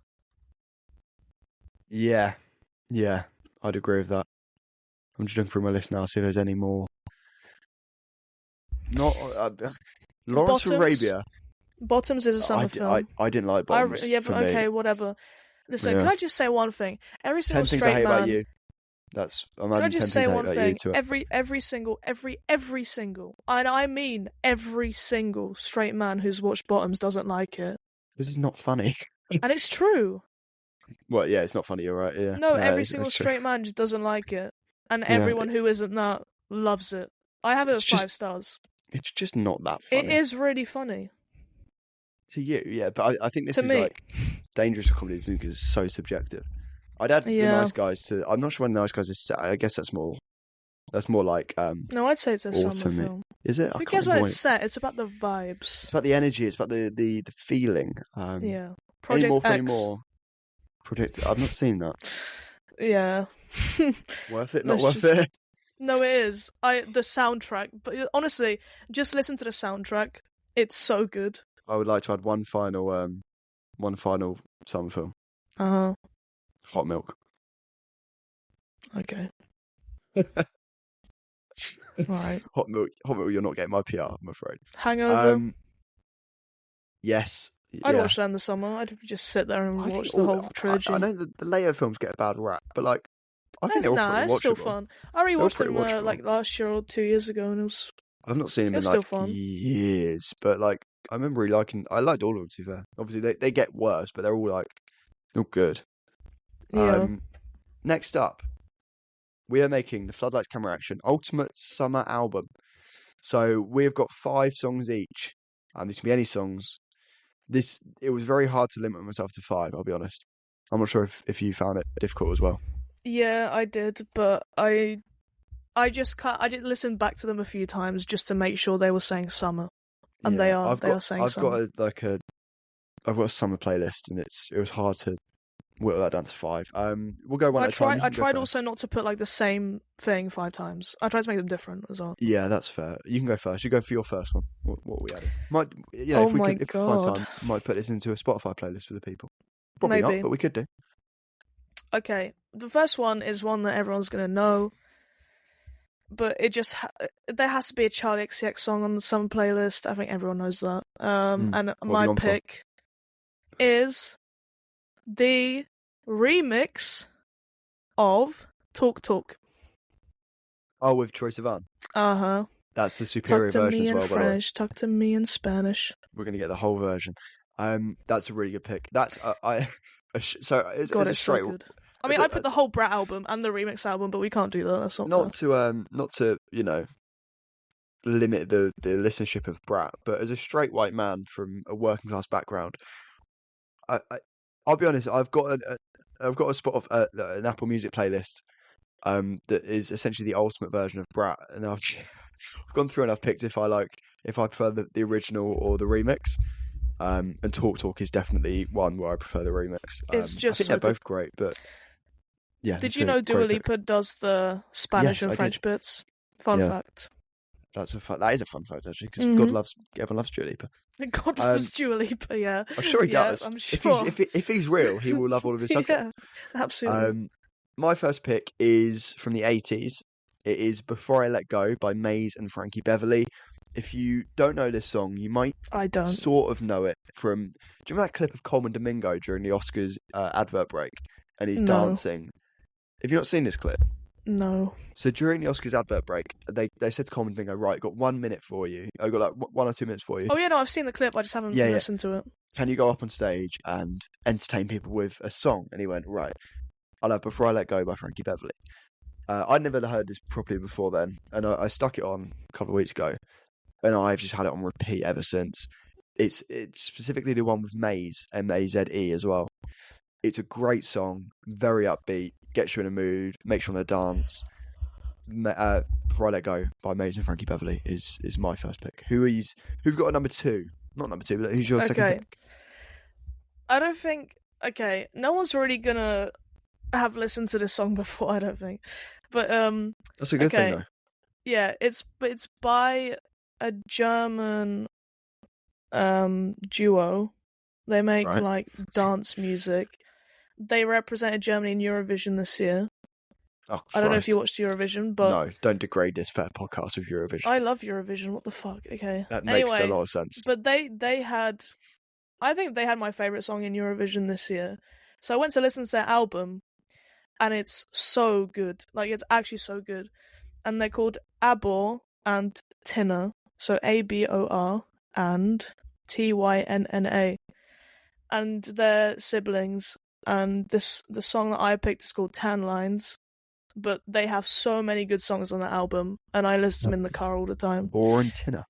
Yeah, I'd agree with that. I'm just looking through my list now, see if there's any more. Not Lawrence of Arabia. Bottoms is a summer film. I didn't like Bottoms. Okay, whatever. Listen, can I just say one thing? Every single 10 things straight I hate man. about you. Can I just say one thing? Every Every single, and I mean every single straight man who's watched Bottoms doesn't like it. This is not funny. And it's true. Well, yeah, it's not funny. You're right. Yeah. No, every single straight man just doesn't like it, and everyone who isn't that loves it. I have it at 5 stars. It's just not that funny. It is really funny. To you, yeah, but I think this is like dangerous for comedy because it's so subjective. I'd add the Nice Guys to. I'm not sure when the Nice Guys is set. I guess that's more like. No, I'd say it's a summer film. Is it? Who cares when it's set? It's about the vibes. It's about the energy. It's about the feeling. Yeah. Project X. Project. I've not seen that. Yeah. Worth it? Not worth it? No, it is. The soundtrack, but honestly, just listen to the soundtrack. It's so good. I would like to add one final summer film. Hot Milk. Okay. Alright. Hot Milk, you're not getting my PR, I'm afraid. Hangover. Yes. I'd watch that in the summer. I'd just sit there and watch the whole trilogy. I know the later films get a bad rap, but like, I think they're all pretty watchable. It's still fun. I rewatched them like last year or 2 years ago, and it was. I've not seen them in like years, but like I remember really liking. I liked all of them. To be fair, obviously they get worse, but they're all good. Yeah. Next up, we are making the Floodlights Camera Action Ultimate Summer Album. So we've got 5 songs each, and this can be any songs. It was very hard to limit myself to 5. I'll be honest. I'm not sure if you found it difficult as well. Yeah, I did, but I did listen back to them a few times just to make sure they were saying summer, and they are saying summer. I've got a summer playlist, and it was hard to whittle that down to 5. We'll go one at a time. I tried also not to put like the same thing 5 times. I tried to make them different as well. Yeah, that's fair. You can go first. You go for your first one. What we added? If we find time, might put this into a Spotify playlist for the people. Probably Maybe. not, but we could do. Okay, the first one is one that everyone's gonna know, but there has to be a Charli XCX song on the summer playlist. I think everyone knows that. And my pick is the remix of Talk Talk. Oh, with Troye Sivan. Uh-huh. That's the superior version as well. Talk to me in French, talk to me in Spanish. We're going to get the whole version. That's a really good pick. That's it's so good. I mean, I put the whole Brat album and the remix album, but we can't do that. That's not to limit the listenership of Brat, but as a straight white man from a working class background, I'll be honest. I've got a spot of an Apple Music playlist that is essentially the ultimate version of Brat, and I've gone through and I've picked if I prefer the original or the remix. And Talk Talk is definitely one where I prefer the remix. It's just I think they're both great, but yeah. Did you know Dua Lipa does the Spanish and French bits? Fun fact. That is a fun fact actually, because everyone loves Dua Lipa. God loves Dua Lipa, yeah. I'm sure he does. I'm sure. If he's real, he will love all of his subjects. Yeah, absolutely. My first pick is from the 80s. It is Before I Let Go by Maze and Frankie Beverly. If you don't know this song, you might sort of know it from... Do you remember that clip of Coleman Domingo during the Oscars advert break? And he's dancing. Have you not seen this clip? No. So during the Oscars advert break, they said to Coleman Domingo, right, got 1 minute for you. I've got like 1 or 2 minutes for you. Oh yeah, no, I've seen the clip. I just haven't listened to it. Can you go up on stage and entertain people with a song? And he went, right, I'll have Before I Let Go by Frankie Beverly. I'd never heard this properly before then, and I stuck it on a couple of weeks ago, and I've just had it on repeat ever since. It's specifically the one with Maze, M-A-Z-E as well. It's a great song, very upbeat, gets you in a mood, makes you want to dance. Before I Let Go by Maze and Frankie Beverly is my first pick. Who've got a number 2? Not number 2, but who's your second pick? I don't think... Okay, no one's really gonna have listened to this song before, I don't think. But that's a good thing though. Yeah, it's by a German duo. They make like dance music. They represented Germany in Eurovision this year. Oh, I don't know if you watched Eurovision, but no, don't degrade this fair podcast with Eurovision. I love Eurovision. What the fuck? Okay, that makes a lot of sense. But they had, I think they had my favorite song in Eurovision this year. So I went to listen to their album, and it's so good. Like, it's actually so good. And they're called Abor and Tinna. So Abor and Tynna. And they're siblings. And the song that I picked is called Tan Lines. But they have so many good songs on that album. And I listen to them in the car all the time. Abor and Tinna.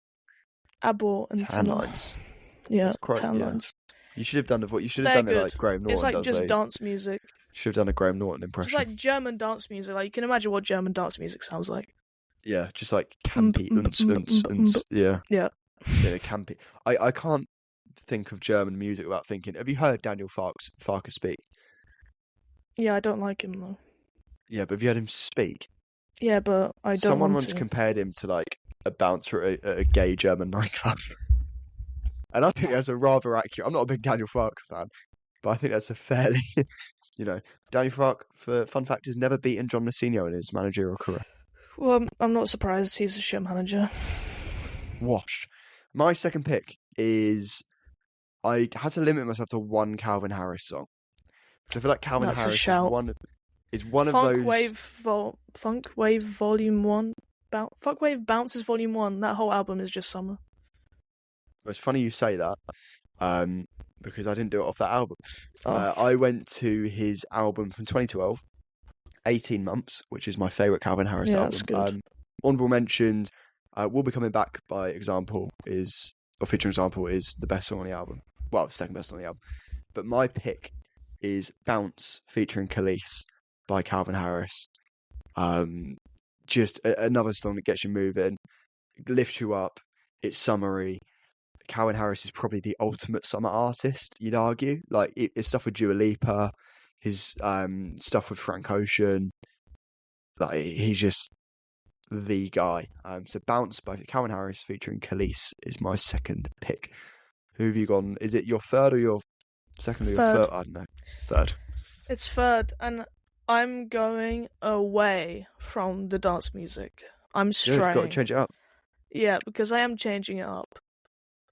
Abor and Tan Tinna. Lines. Yeah, Tan Lines. You should have done it like Graham Norton. It's like does, just dance music. Should have done a Graham Norton impression. Just like German dance music. Like, you can imagine what German dance music sounds like. Yeah, just like campy. Yeah. Yeah. Yeah, campy. I can't think of German music without thinking. Have you heard Daniel Farker speak? Yeah, I don't like him though. Yeah, but have you heard him speak? Yeah, but I don't. Someone once compared him to like a bouncer at a gay German nightclub. And I think that's a rather accurate... I'm not a big Daniel Farke fan, but I think that's a fairly... Daniel Farke, for fun fact, has never beaten John Messina in his managerial career. Well, I'm not surprised. He's a shit manager. Washed. My second pick is... I had to limit myself to one Calvin Harris song. Because I feel like Calvin Harris is one of those... Funk Wave Volume 1. Funk Wave Bounces Volume 1. That whole album is just summer. It's funny you say that, because I didn't do it off that album. Oh. I went to his album from 2012, 18 Months, which is my favourite Calvin Harris album. That's good. Honourable mentions, We'll Be Coming Back by featuring Example is the best song on the album. Well, the second best on the album. But my pick is Bounce featuring Khalees by Calvin Harris. Just another song that gets you moving, lifts you up, it's summery. Calvin Harris is probably the ultimate summer artist, you'd argue. Like, it's stuff with Dua Lipa. his stuff with Frank Ocean. Like, he's just the guy. So Bounce by Calvin Harris featuring Khalees is my second pick. Who have you gone? Is it your third or your second or your Third. third? I don't know. Third. It's third, and I'm going away from the dance music. I'm Good, straying. got to change it up. Yeah, because I am changing it up.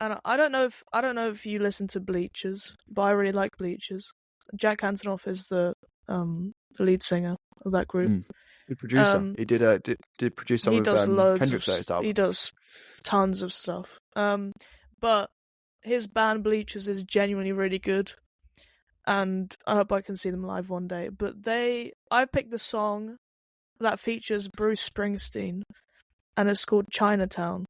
And I don't know if you listen to Bleachers, but I really like Bleachers. Jack Antonoff is the lead singer of that group. Good producer. He did produce some he of does loads Kendrick's of latest album. He does tons of stuff. But his band Bleachers is genuinely really good, and I hope I can see them live one day. But I picked a song that features Bruce Springsteen, and it's called Chinatown.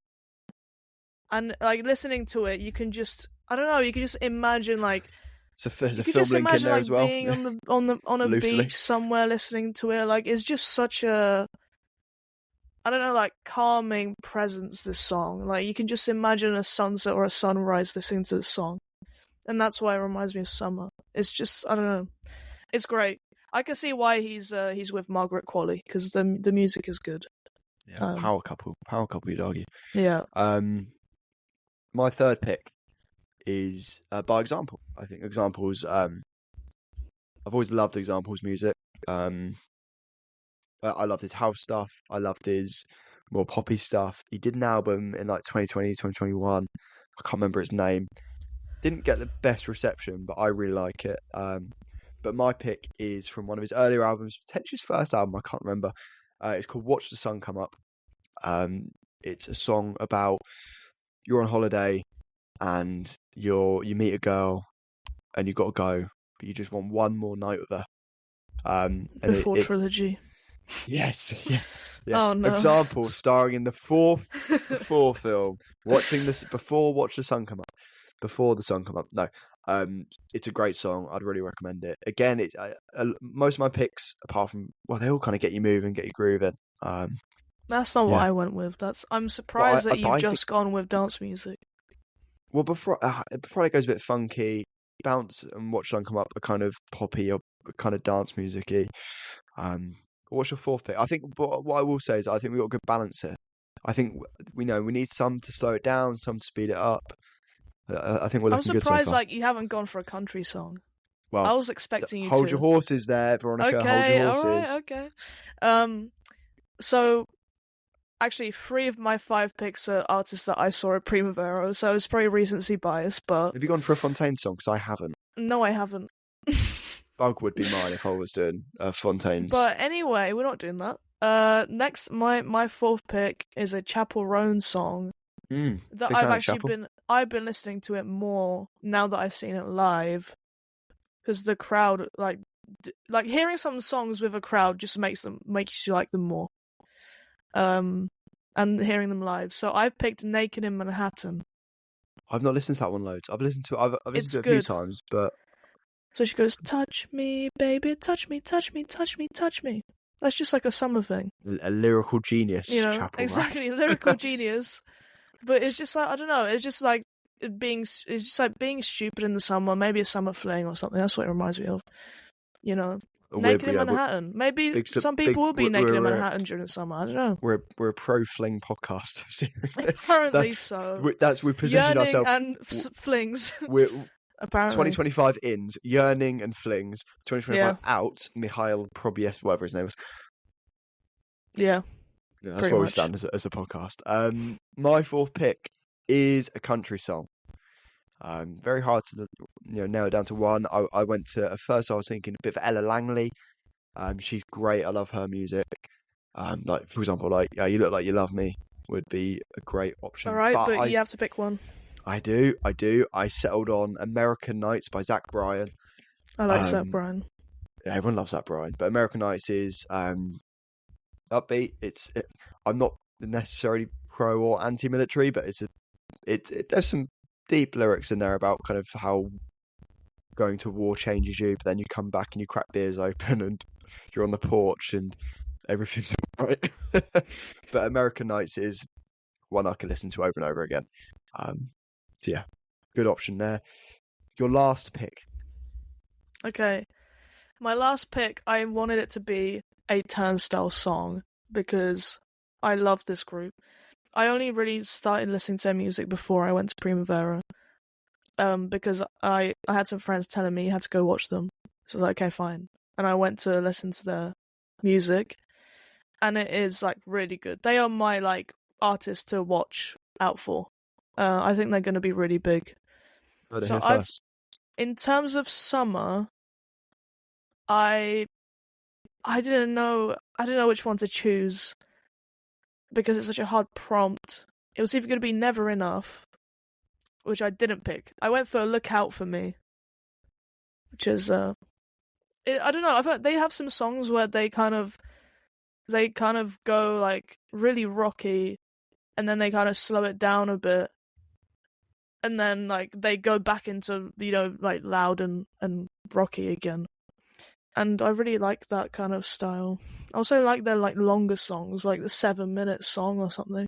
And like listening to it, you can just imagine like there's a film link in there as well. Being on a beach somewhere listening to it. Like, it's just such a, I don't know, like, calming presence, this song. Like, you can just imagine a sunset or a sunrise listening to this song. And that's why it reminds me of summer. It's just, I don't know. It's great. I can see why he's with Margaret Qualley, because the music is good. Yeah, power couple, you'd argue. Yeah. My third pick is by Example. I think Example's. I've always loved Example's music. I loved his house stuff. I loved his more poppy stuff. He did an album in like 2020, 2021. I can't remember its name. Didn't get the best reception, but I really like it. But my pick is from one of his earlier albums, potentially his first album. I can't remember. It's called "Watch the Sun Come Up." It's a song about you're on holiday and you meet a girl and you got to go, but you just want one more night with her. Before Trilogy. Yes. Yeah. Oh no. Example, starring in the fourth film, Watch the Sun Come Up. Before the Sun Come Up. No. It's a great song. I'd really recommend it. Again, most of my picks, apart from, well, they all kind of get you moving, get you grooving. That's not what I went with. I'm surprised that you've just gone with dance music. Well, before it goes a bit funky, Bounce and Watch Sun Come Up are kind of poppy or kind of dance music-y. What's your fourth pick? I think what I will say is I think we've got a good balance here. I think we need some to slow it down, some to speed it up. I think we're looking good so far. I'm surprised like you haven't gone for a country song. Well, I was expecting you to. Hold your horses there, Veronica. Okay, hold your horses. All right, okay. So actually, 3 of my 5 picks are artists that I saw at Primavera, so it's probably recency bias, but... Have you gone for a Fontaine song? Because I haven't. No, I haven't. Bug would be mine if I was doing Fontaine's. But anyway, we're not doing that. Next, my 4th pick is a Chapel Roan song that I've been listening to it more now that I've seen it live, because the crowd, like hearing some songs with a crowd just makes you like them more. And hearing them live. So I've picked Naked in Manhattan. I've not listened to that one loads. I've listened to it a few times, but... So she goes, touch me, baby, touch me, touch me, touch me, touch me. That's just like a summer thing. A lyrical genius, Chapel, exactly, right? Lyrical genius. But it's just like, I don't know, it's just like being stupid in the summer, maybe a summer fling or something. That's what it reminds me of. Naked in Manhattan. Maybe some people will be naked in Manhattan during the summer. I don't know. We're a pro fling podcast. Apparently so. We position ourselves and flings. We're apparently 2025 ins, yearning and flings. 2025 out, Mikhail Probiev, whatever his name was. Yeah. That's where we stand as a podcast. My 4th pick is a country song. Very hard to narrow it down to one. I went to at first I was thinking a bit of Ella Langley. She's great. I love her music. Like for example, like You Look Like You Love Me would be a great option. All right, but you have to pick one. I do. I settled on American Nights by Zach Bryan. I like Zach Bryan. Everyone loves Zach Bryan, but American Nights is upbeat. I'm not necessarily pro or anti-military, but there's some deep lyrics in there about kind of how going to war changes you, but then you come back and you crack beers open and you're on the porch and everything's all right. But American Nights is one I can listen to over and over again. So yeah, good option there. Your last pick. Okay. My last pick, I wanted it to be a Turnstile song because I love this group. I only really started listening to their music before I went to Primavera. Because I had some friends telling me you had to go watch them. So I was like, okay, fine. And I went to listen to their music, and it is like really good. They are my like artists to watch out for. I think they're going to be really big. Heard it So here first. in terms of summer, I didn't know which one to choose because it's such a hard prompt. It was either going to be Never Enough, which I didn't pick. I went for Look Out For Me, which is I don't know. I've heard they have some songs where they kind of go like really rocky, and then they kind of slow it down a bit, and then like they go back into like loud and rocky again. And I really like that kind of style. I also like their like longer songs, like the 7-minute song or something.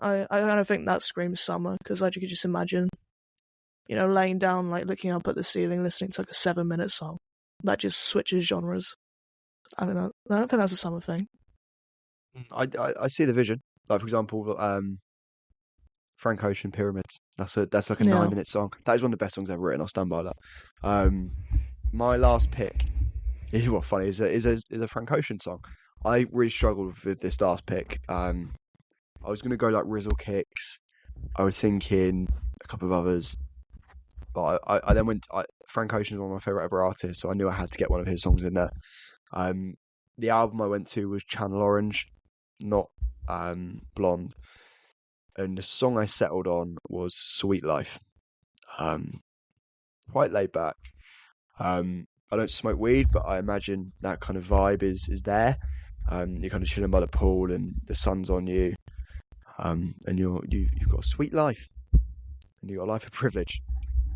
I kind of think that screams summer because like you could just imagine, laying down, like looking up at the ceiling, listening to like a 7-minute song that just switches genres. I don't think that's a summer thing. I see the vision. Like for example, Frank Ocean Pyramids. That's like a 9-minute song. That is one of the best songs ever written. I'll stand by that. My last pick is funny is a Frank Ocean song. I really struggled with this last pick. I was gonna go like Rizzle Kicks. I was thinking a couple of others, but I then went. Frank Ocean is one of my favorite ever artists, so I knew I had to get one of his songs in there. The album I went to was Channel Orange, not Blonde, and the song I settled on was Sweet Life. Quite laid back. I don't smoke weed, but I imagine that kind of vibe is there. You're kind of chilling by the pool, and the sun's on you, and you've got a sweet life, and you've got a life of privilege.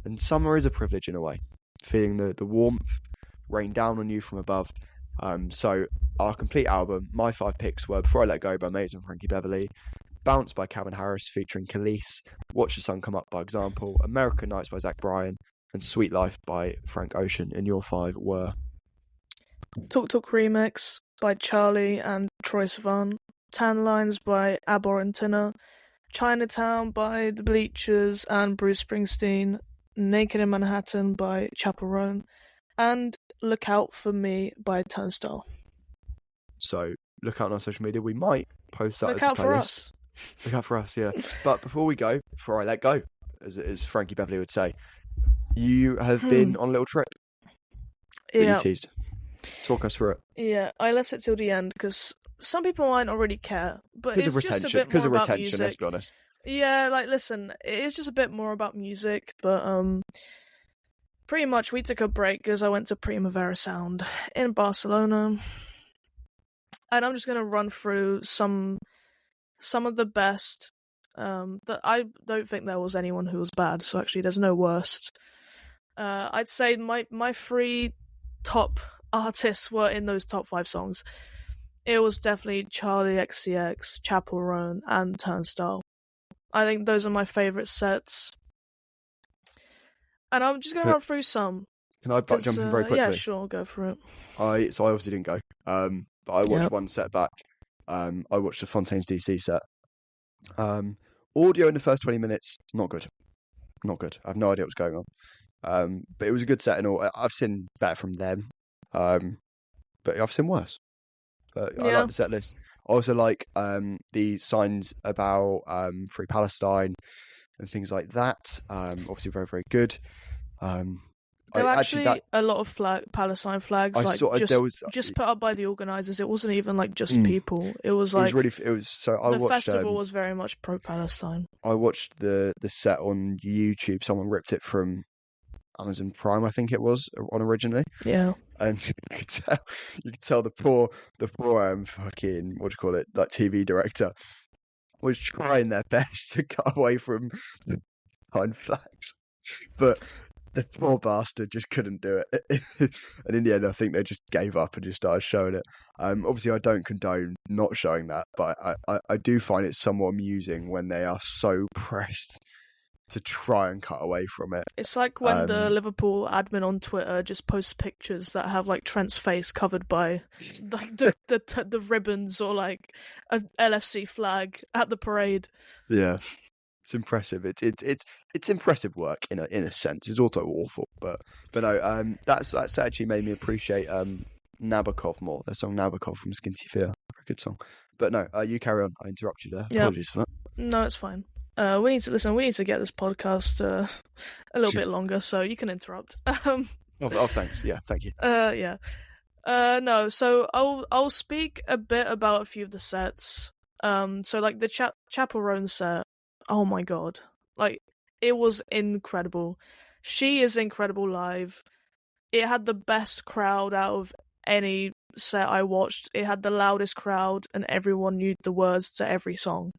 And summer is a privilege in a way, feeling the warmth rain down on you from above. So our complete album, my 5 picks were Before I Let Go by Mates and Frankie Beverly, Bounce by Calvin Harris featuring Khalees, Watch the Sun Come Up by Example, American Nights by Zach Bryan, and Sweet Life by Frank Ocean. And your 5 were? Talk Talk Remix by Charlie and Troye Sivan, Tan Lines by Abor and Tina, Chinatown by The Bleachers and Bruce Springsteen, Naked in Manhattan by Chaperone, and Look Out For Me by Turnstile. So look out on our social media. We might post that Look as out a playlist. for us. Look out for us, yeah. But before I let go, as Frankie Beverly would say, you have been on a little trip that you teased. Talk us through it. Yeah, I left it till the end because some people might not really care, but it's just a bit because more of about retention. music. Let's be honest. Yeah, like listen, it is just a bit more about music, but pretty much we took a break because I went to Primavera Sound in Barcelona, and I'm just gonna run through some of the best. That I don't think there was anyone who was bad, so actually there's no worst. I'd say my 3 top artists were in those top 5 songs. It was definitely Charlie XCX, Chaperone, and Turnstile. I think those are my favourite sets. And I'm just going to run through some. Can I jump in very quickly? Yeah, sure, go for it. I obviously didn't go, but I watched one set back. I watched the Fontaine's DC set. Audio in the first 20 minutes, not good. I have no idea what's going on. But it was a good set and all. I've seen better from them, but I've seen worse. But I like the set list. I also like the signs about Free Palestine and things like that. Obviously, very, very good. There were actually a lot of Palestine flags, just put up by the organisers. It wasn't even like just people. It was like the festival was very much pro-Palestine. I watched the set on YouTube. Someone ripped it from Amazon Prime, I think it was on originally. Yeah, and you could tell the poor fucking what do you call it, like TV director was trying their best to cut away from the behind flags, but the poor bastard just couldn't do it. And in the end, I think they just gave up and just started showing it. Obviously, I don't condone not showing that, but I do find it somewhat amusing when they are so pressed to try and cut away from it. It's like when the Liverpool admin on Twitter just posts pictures that have like Trent's face covered by like the ribbons or like a LFC flag at the parade. Yeah, it's impressive. It's impressive work in a sense. It's also awful, but no. That's actually made me appreciate Nabokov more. Their song Nabokov from Skinny Fear, very good song. But no, you carry on. I interrupted you there. Yep. Apologies for that. No, it's fine. We need to get this podcast a little bit longer, so you can interrupt. Oh, thanks. Yeah, thank you. Yeah. No, so I'll speak a bit about a few of the sets. So like the Chapel Roan set, oh my god. Like, it was incredible. She is incredible live. It had the best crowd out of any set I watched. It had the loudest crowd, and everyone knew the words to every song.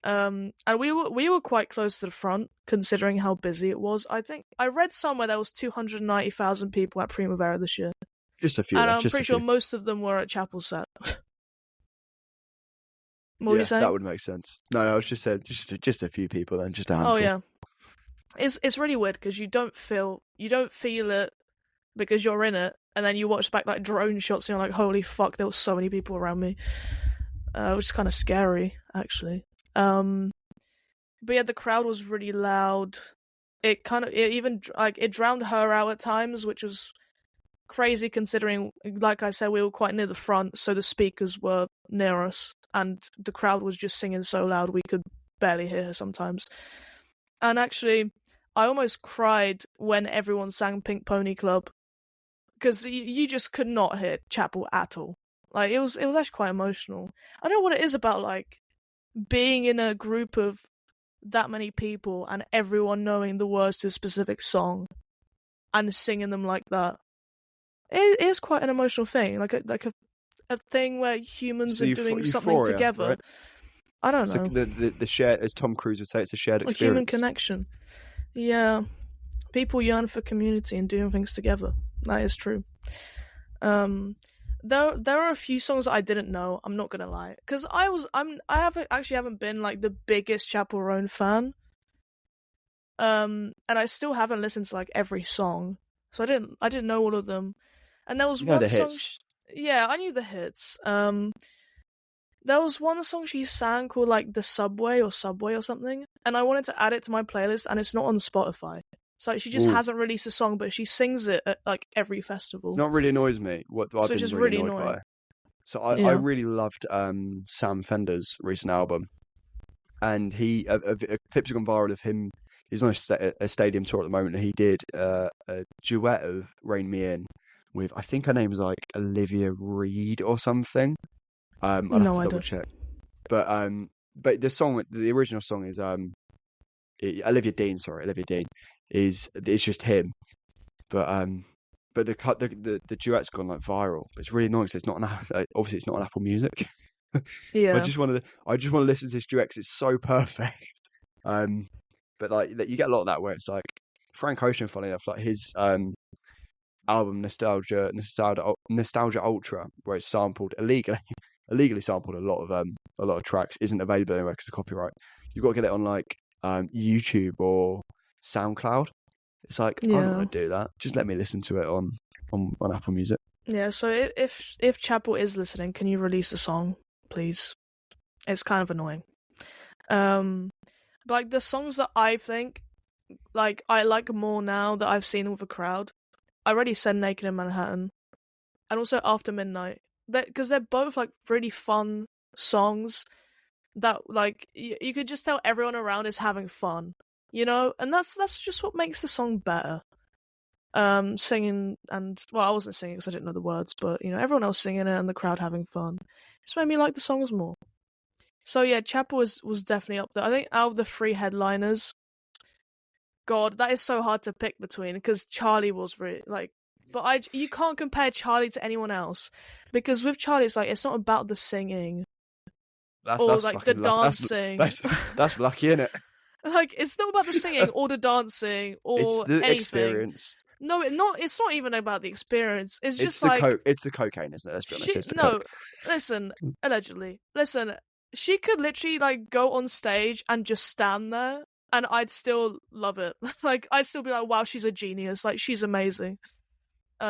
And we were quite close to the front, considering how busy it was. I think I read somewhere there was 290,000 people at Primavera this year. Just a few. And I'm pretty sure most of them were at Chapel set. What were you saying? That would make sense. No, I was just saying, just a few people then, just a handful. Oh yeah, it's really weird because you don't feel it because you're in it, and then you watch back like drone shots and you're like, holy fuck, there were so many people around me, which is kind of scary actually. But yeah, the crowd was really loud. It drowned her out at times, which was crazy considering, like I said, we were quite near the front, so the speakers were near us, and the crowd was just singing so loud we could barely hear her sometimes. And actually, I almost cried when everyone sang Pink Pony Club, because you just could not hear Chapel at all. Like, it was actually quite emotional. I don't know what it is about, like, being in a group of that many people and everyone knowing the words to a specific song and singing them like that. It is quite an emotional thing, like a thing where humans are doing something together. Right? I don't know. The shared, as Tom Cruise would say, it's a shared experience. A human connection. Yeah. People yearn for community and doing things together. That is true. There are a few songs that I didn't know, I'm not gonna lie. Because I haven't been like the biggest Chapel Roan fan. And I still haven't listened to like every song. So I didn't know all of them. And there was one song hits. Yeah, I knew the hits. There was one song she sang called like The Subway or something, and I wanted to add it to my playlist, and it's not on Spotify. So she just hasn't released a song, but she sings it at like every festival. It not really annoys me. I've been really annoyed by. So I really loved Sam Fender's recent album, and a clip's gone viral of him. He's on a stadium tour at the moment, and he did a duet of Rain Me In with, I think her name was like Olivia Reed or something. I'll have to double check. But the original song is Olivia Dean is just him. But the duet's gone like viral. But it's really annoying because it's not obviously it's not on Apple Music. Yeah. I just want to listen to this duet because it's so perfect. But like you get a lot of that where it's like Frank Ocean, funny enough, like his album Nostalgia Ultra, where it's sampled illegally sampled a lot of tracks, isn't available anywhere because of copyright. You've got to get it on like YouTube or SoundCloud. It's like, I don't want to do that. Just let me listen to it on Apple Music. Yeah. So if Chapel is listening, can you release a song, please? It's kind of annoying. Like the songs that I think like I like more now that I've seen with a crowd. I already said Naked in Manhattan, and also After Midnight, because they're both like really fun songs that like you could just tell everyone around is having fun, you know, and that's just what makes the song better. Singing and I wasn't singing because I didn't know the words, but you know, everyone else singing it and the crowd having fun just made me like the songs more. So yeah, Chapel was definitely up there. I think out of the three headliners, God, that is so hard to pick between because Charlie was really like, but you can't compare Charlie to anyone else because with Charlie it's like it's not about the singing or like the dancing. That's lucky, isn't it? Like it's not about the singing or the dancing or it's the anything. Experience. No, it's not even about the experience. It's just it's the cocaine, isn't it? Let's be honest. Listen, allegedly. Listen, she could literally like go on stage and just stand there and I'd still love it. Like, I'd still be like, wow, she's a genius. Like, she's amazing.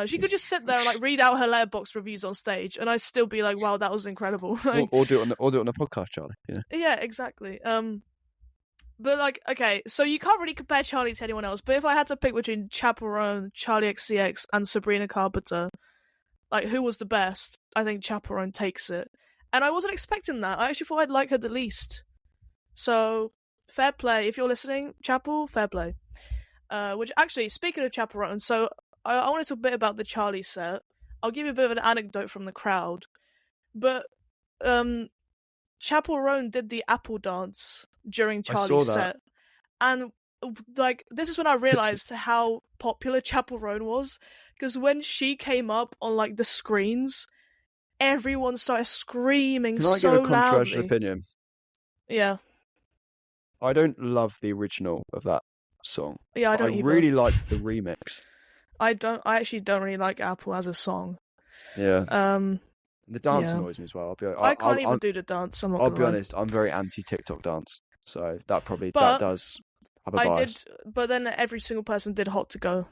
She could just sit there and like read out her Letterboxd reviews on stage, and I'd still be like, wow, that was incredible. Like, or do it on the podcast, Charlie. Yeah, exactly. But like, okay, so you can't really compare Charlie to anyone else. But if I had to pick between Chaperone, Charlie XCX, and Sabrina Carpenter, like, who was the best? I think Chaperone takes it. And I wasn't expecting that. I actually thought I'd like her the least. So, fair play. If you're listening, Chapel, fair play. Which, actually, speaking of Chaperone, so I want to talk a bit about the Charlie set. I'll give you a bit of an anecdote from the crowd. But, Chaperone did the apple dance during Charlie's set. And, like, this is when I realised how popular Chaperone was. Because when she came up on, like, the screens, everyone started screaming so loudly. Can I give a controversial opinion? Yeah. I don't love the original of that song. Yeah, I don't either. I really like the remix. I actually don't really like Apple as a song. Yeah. The dance annoys me as well. I can't even do the dance. I'll be honest. I'm very anti TikTok dance, so that does have a bias. But then every single person did Hot to Go,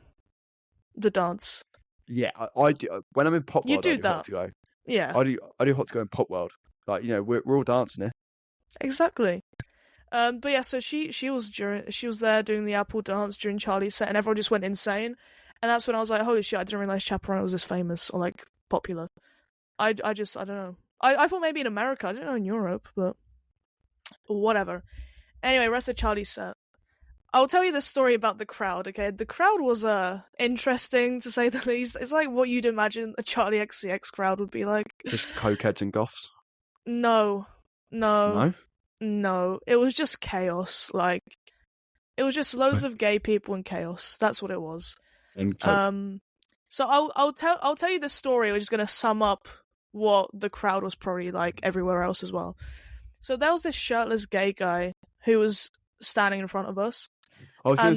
the dance. Yeah, I do. When I'm in Pop World, I do that. Hot to Go. Yeah, I do Hot to Go in Pop World. Like, we're all dancing here. Exactly. But yeah, so she was there doing the Apple dance during Charlie's set, and everyone just went insane. And that's when I was like, holy shit, I didn't realize Chaperone was this famous or like popular. I don't know. I thought maybe in America. I don't know in Europe, but whatever. Anyway, rest of Charlie's set. I'll tell you the story about the crowd, okay? The crowd was interesting, to say the least. It's like what you'd imagine a Charlie XCX crowd would be like. Just cokeheads and goths? No. It was just chaos. Like, it was just loads of gay people and chaos. That's what it was. So I'll tell you the story, which is going to sum up what the crowd was probably like everywhere else as well. So there was this shirtless gay guy who was standing in front of us. I was going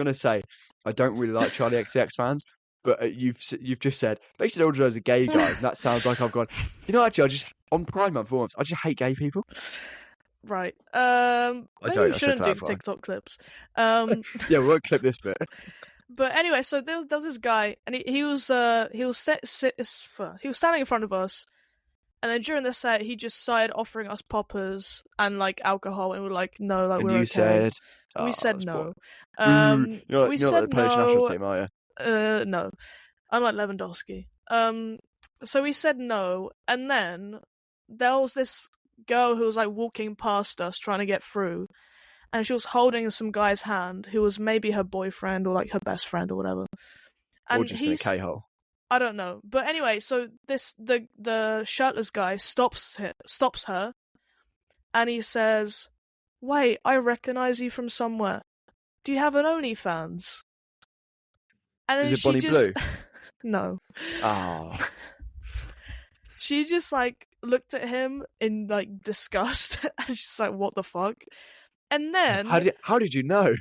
to say, I don't really like Charlie XCX fans, but you've just said basically all those are gay guys, and that sounds like I've gone. Actually, on Pride Month once, I just hate gay people. Right. Maybe we shouldn't do TikTok clips. Yeah, we won't clip this bit. But anyway, so there was this guy, and he was standing in front of us, and then during the set, he just started offering us poppers and like alcohol, and we're like, no, like, and we're okay. We said no. You're we said like the Polish national team, are you? No, I'm like Lewandowski. So we said no, and then there was this girl who was like walking past us trying to get through, and she was holding some guy's hand who was maybe her boyfriend or like her best friend or whatever. And or just in a K-hole. I don't know. But anyway, so the shirtless guy stops her, and he says, "Wait, I recognize you from somewhere. Do you have an OnlyFans?" And then is it Bonnie Blue? No. Oh. She just like looked at him in like disgust, and she's like, "What the fuck?" And then how did you know?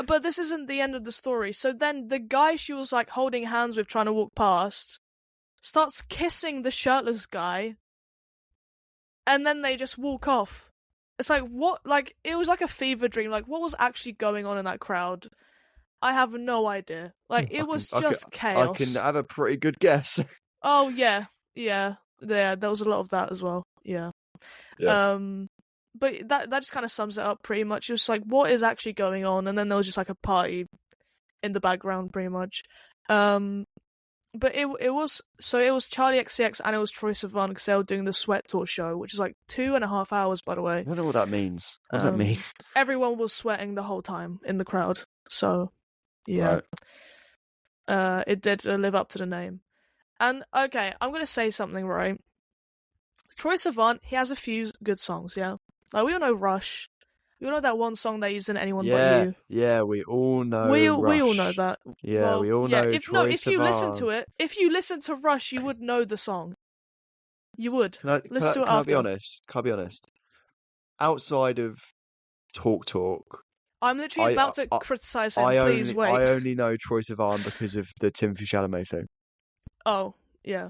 But this isn't the end of the story. So then the guy she was like holding hands with, trying to walk past, starts kissing the shirtless guy, and then they just walk off. It's like, what? Like, it was like a fever dream. Like, what was actually going on in that crowd? I have no idea. Like, it was just chaos. I can have a pretty good guess. Oh yeah. There was a lot of that as well. Yeah. But that just kind of sums it up pretty much. It was like, what is actually going on? And then there was just like a party in the background, pretty much. But it was Charlie XCX and it was Troye Sivan, because they were doing the Sweat Tour show, which is like 2.5 hours, by the way. I don't know what that means. What does that mean? Everyone was sweating the whole time in the crowd. So, yeah. Right. It did live up to the name. And, okay, I'm going to say something, right? Troye Sivan, he has a few good songs, yeah? Like, we all know Rush. We all know that one song they used in Anyone But You. Yeah, we all know we Rush. all know that. Yeah, well, we all know Troye Sivan. If you listen to it, if you listen to Rush, you would know the song. You would. Can I be honest? Can I be honest? Outside of Talk. I'm literally about to criticise him. Please wait. I only know Troye Sivan because of the Timothée Chalamet thing. Oh, yeah.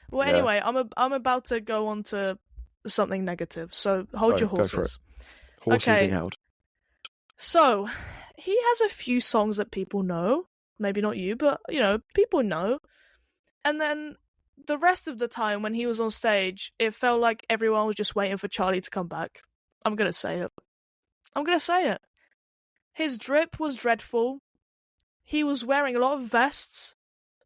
Well, anyway, I'm about to go on to something negative, so hold your horses. Horses being held. So, he has a few songs that people know. Maybe not you, but, people know. And then the rest of the time when he was on stage, it felt like everyone was just waiting for Charlie to come back. I'm gonna say it. His drip was dreadful. He was wearing a lot of vests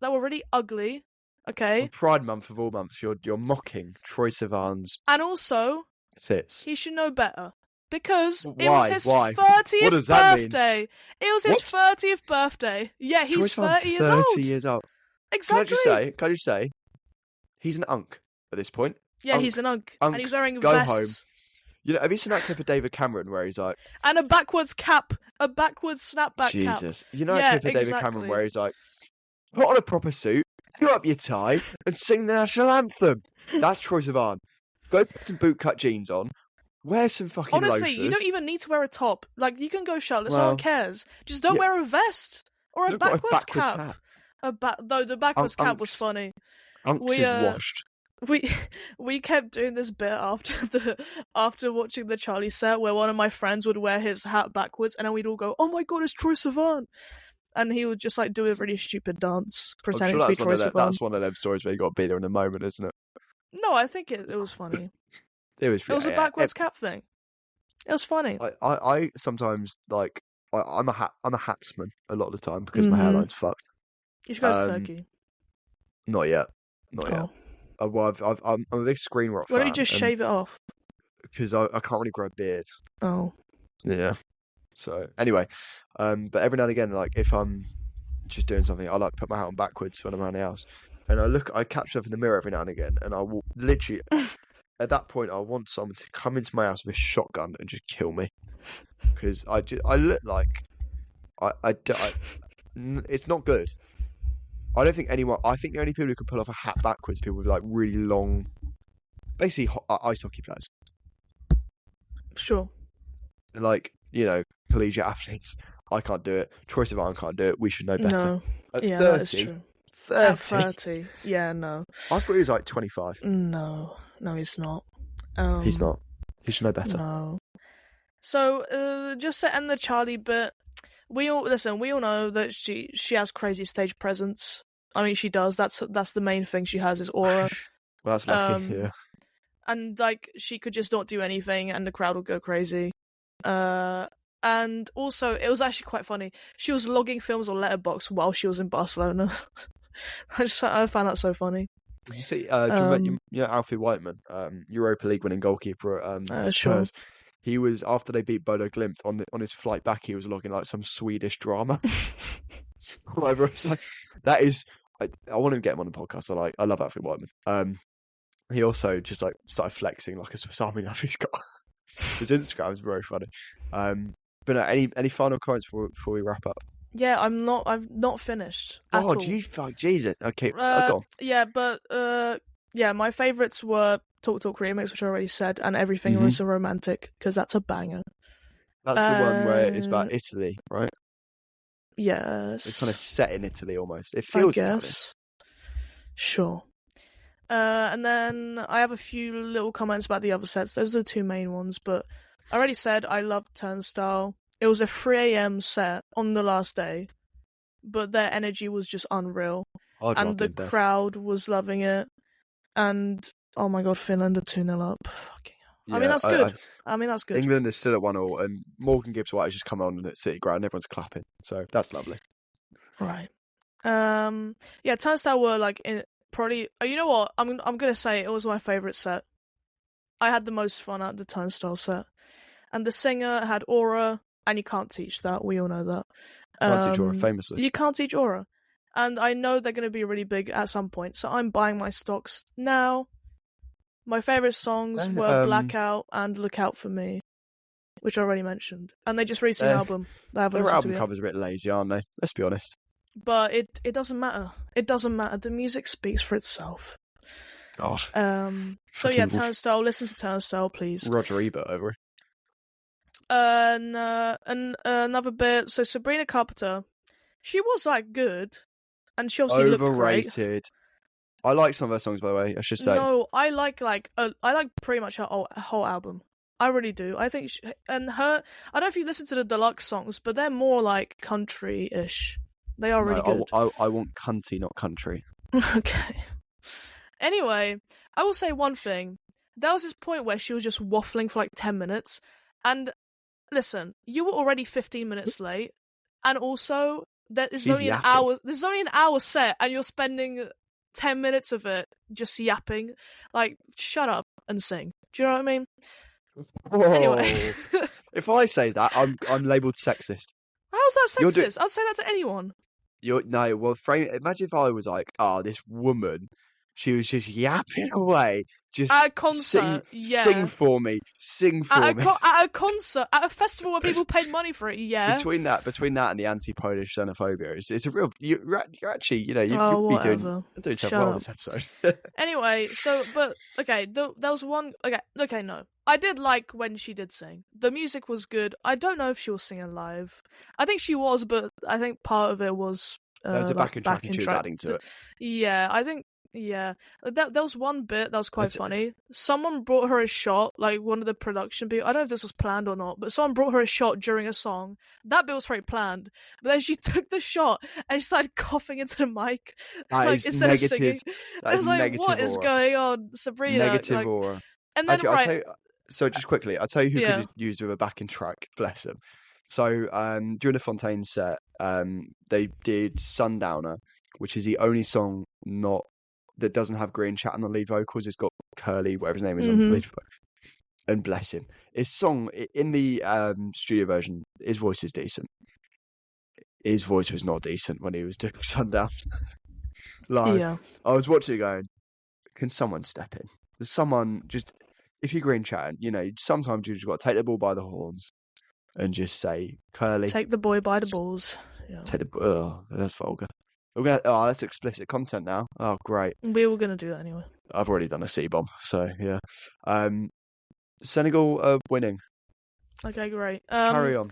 that were really ugly. Okay. On Pride Month of all months, you're mocking Troye Sivan's and also fits. He should know better. Because Why? it was his Why? 30th What does that birthday. Mean? It was his 30th birthday. Yeah, he's 30 years old. 30 years old. Exactly. Can I just say, he's an unk at this point. Yeah, he's an unk. And he's wearing go vests. Home. Have you seen that clip of David Cameron where he's like... And a backwards cap. A backwards snapback cap. Jesus. That clip of David Cameron where he's like, put on a proper suit, put up your tie, and sing the national anthem. That's Troye Sivan. Go put some bootcut jeans on. Wear some fucking Honestly, loafers. You don't even need to wear a top. Like, you can go shirtless, no one cares. Just don't wear a vest. Or a backwards cap. Though the backwards cap was funny. Unks is washed. We kept doing this bit after watching the Charlie set where one of my friends would wear his hat backwards and then we'd all go, "Oh my god, it's Troye Sivan!" And he would just like do a really stupid dance pretending to be Troye Sivan. That's one of them stories where you got to be there in a moment, isn't it? No, I think it was funny. It was a backwards cap thing. It was funny. I sometimes like I'm a hatsman a lot of the time because my hairline's fucked. You should go to Turkey. Not yet. Well, I'm a big screen rock fan. Why don't you just shave it off? Because I can't really grow a beard. Oh. Yeah. So anyway, but every now and again, like if I'm just doing something, I like to put my hat on backwards when I'm around the house, and I catch myself in the mirror every now and again, and I will literally. At that point, I want someone to come into my house with a shotgun and just kill me, because I look like it's not good. I don't think anyone. I think the only people who can pull off a hat backwards are people with like really long, basically ice hockey players. Sure. Like collegiate athletes. I can't do it. Troye Sivan can't do it. We should know better. No. At yeah, 30, that is true. 30. At 30. Yeah, no. I thought he was like 25. No, he's not. He's not. He should know better. No. So, just to end the Charlie bit, we all know that she has crazy stage presence. I mean, she does. That's the main thing she has is aura. Well, that's lucky. Yeah. And like she could just not do anything, and the crowd would go crazy. And also, it was actually quite funny. She was logging films on Letterboxd while she was in Barcelona. I found that so funny. Did you see? Alfie Whiteman, Europa League winning goalkeeper at Spurs. Sure. He was, after they beat Bodo Glimt on his flight back, he was logging like some Swedish drama. Whatever. It's like, that is. I want to get him on the podcast. I love Alfie Whiteman. He also just like started flexing like a Swiss Army knife he's got. His Instagram is very funny. But no, any final comments before we wrap up? Yeah, I've not finished. At all. Jesus. Okay, go on. Yeah, but my favourites were Talk Talk Remix, which I already said, and Everything Was So Romantic, because that's a banger. That's the one where it's about Italy, right? Yes. It's kind of set in Italy almost. It feels Italian. Sure. And then I have a few little comments about the other sets. Those are the two main ones, but I already said I loved Turnstile. It was a 3 a.m. set on the last day, but their energy was just unreal. And the crowd was loving it. And, oh my god, Finland are 2-0 up. Fucking hell. I mean, that's good. That's good. England is still at 1-1, and Morgan Gibbs White has just come on at City Ground, and everyone's clapping. So that's lovely. Right. Yeah, Turnstile were like probably. You know what? I'm gonna say it was my favourite set. I had the most fun at the Turnstile set, and the singer had aura, and you can't teach that. We all know that. Can't teach aura, famously. You can't teach aura, and I know they're gonna be really big at some point. So I'm buying my stocks now. My favourite songs were Blackout and Look Out For Me, which I already mentioned. And they just released an album. Their album cover's a bit lazy, aren't they? Let's be honest. But it doesn't matter. It doesn't matter. The music speaks for itself. God. So yeah, Turnstile. Listen to Turnstile, please. Roger Ebert over it. And another bit. So Sabrina Carpenter, she was like good, and she obviously looked great. Overrated. I like some of her songs, by the way. I should say. No, I like pretty much her whole album. I really do. I think, and her. I don't know if you listen to the deluxe songs, but they're more like country-ish. They are really good. I want cunty, not country. Okay. Anyway, I will say one thing. There was this point where she was just waffling for like 10 minutes, and listen, you were already 15 minutes late, and also there's only an hour. There's only an hour set, and you're spending 10 minutes of it just yapping. Like, shut up and sing. Do you know what I mean? Whoa. Anyway, if I say that, I'm labelled sexist. How's that sexist? I'll say that to anyone. Imagine if I was like, this woman, she was just yapping away, just at a concert, sing for me. At a concert, at a festival where people paid money for it, yeah. Between that and the anti-Polish xenophobia, it's a real. You're actually, you'd be doing something well this episode. Anyway, okay, there was one. Okay, no, I did like when she did sing. The music was good. I don't know if she was singing live. I think she was, but I think part of it was. There was a backing track and she was adding to it. Yeah, I think. Yeah, there was one bit that was quite funny. Someone brought her a shot, like one of the production people. I don't know if this was planned or not, but someone brought her a shot during a song. That bit was very planned, but then she took the shot and she started coughing into the mic, instead of singing. I was like, "What is going on, Sabrina?" Negative aura. And then so just quickly, I'll tell you who could have used with a backing track. Bless them. So during the Fontaine set, they did Sundowner, which is the only song that doesn't have Green Chat on the lead vocals. It's got Curly, whatever his name is, on the lead vocals. And bless him. His song, in the studio version, his voice is decent. His voice was not decent when he was doing Sundown live. Yeah. I was watching it going, can someone step in? There's someone just, if you're Green Chatting, sometimes you just got to take the ball by the horns and just say, Curly. Take the boy by the balls. Yeah. That's vulgar. That's explicit content now. Oh, great. We were going to do that anyway. I've already done a C-bomb, so yeah. Senegal winning. Okay, great. Carry on.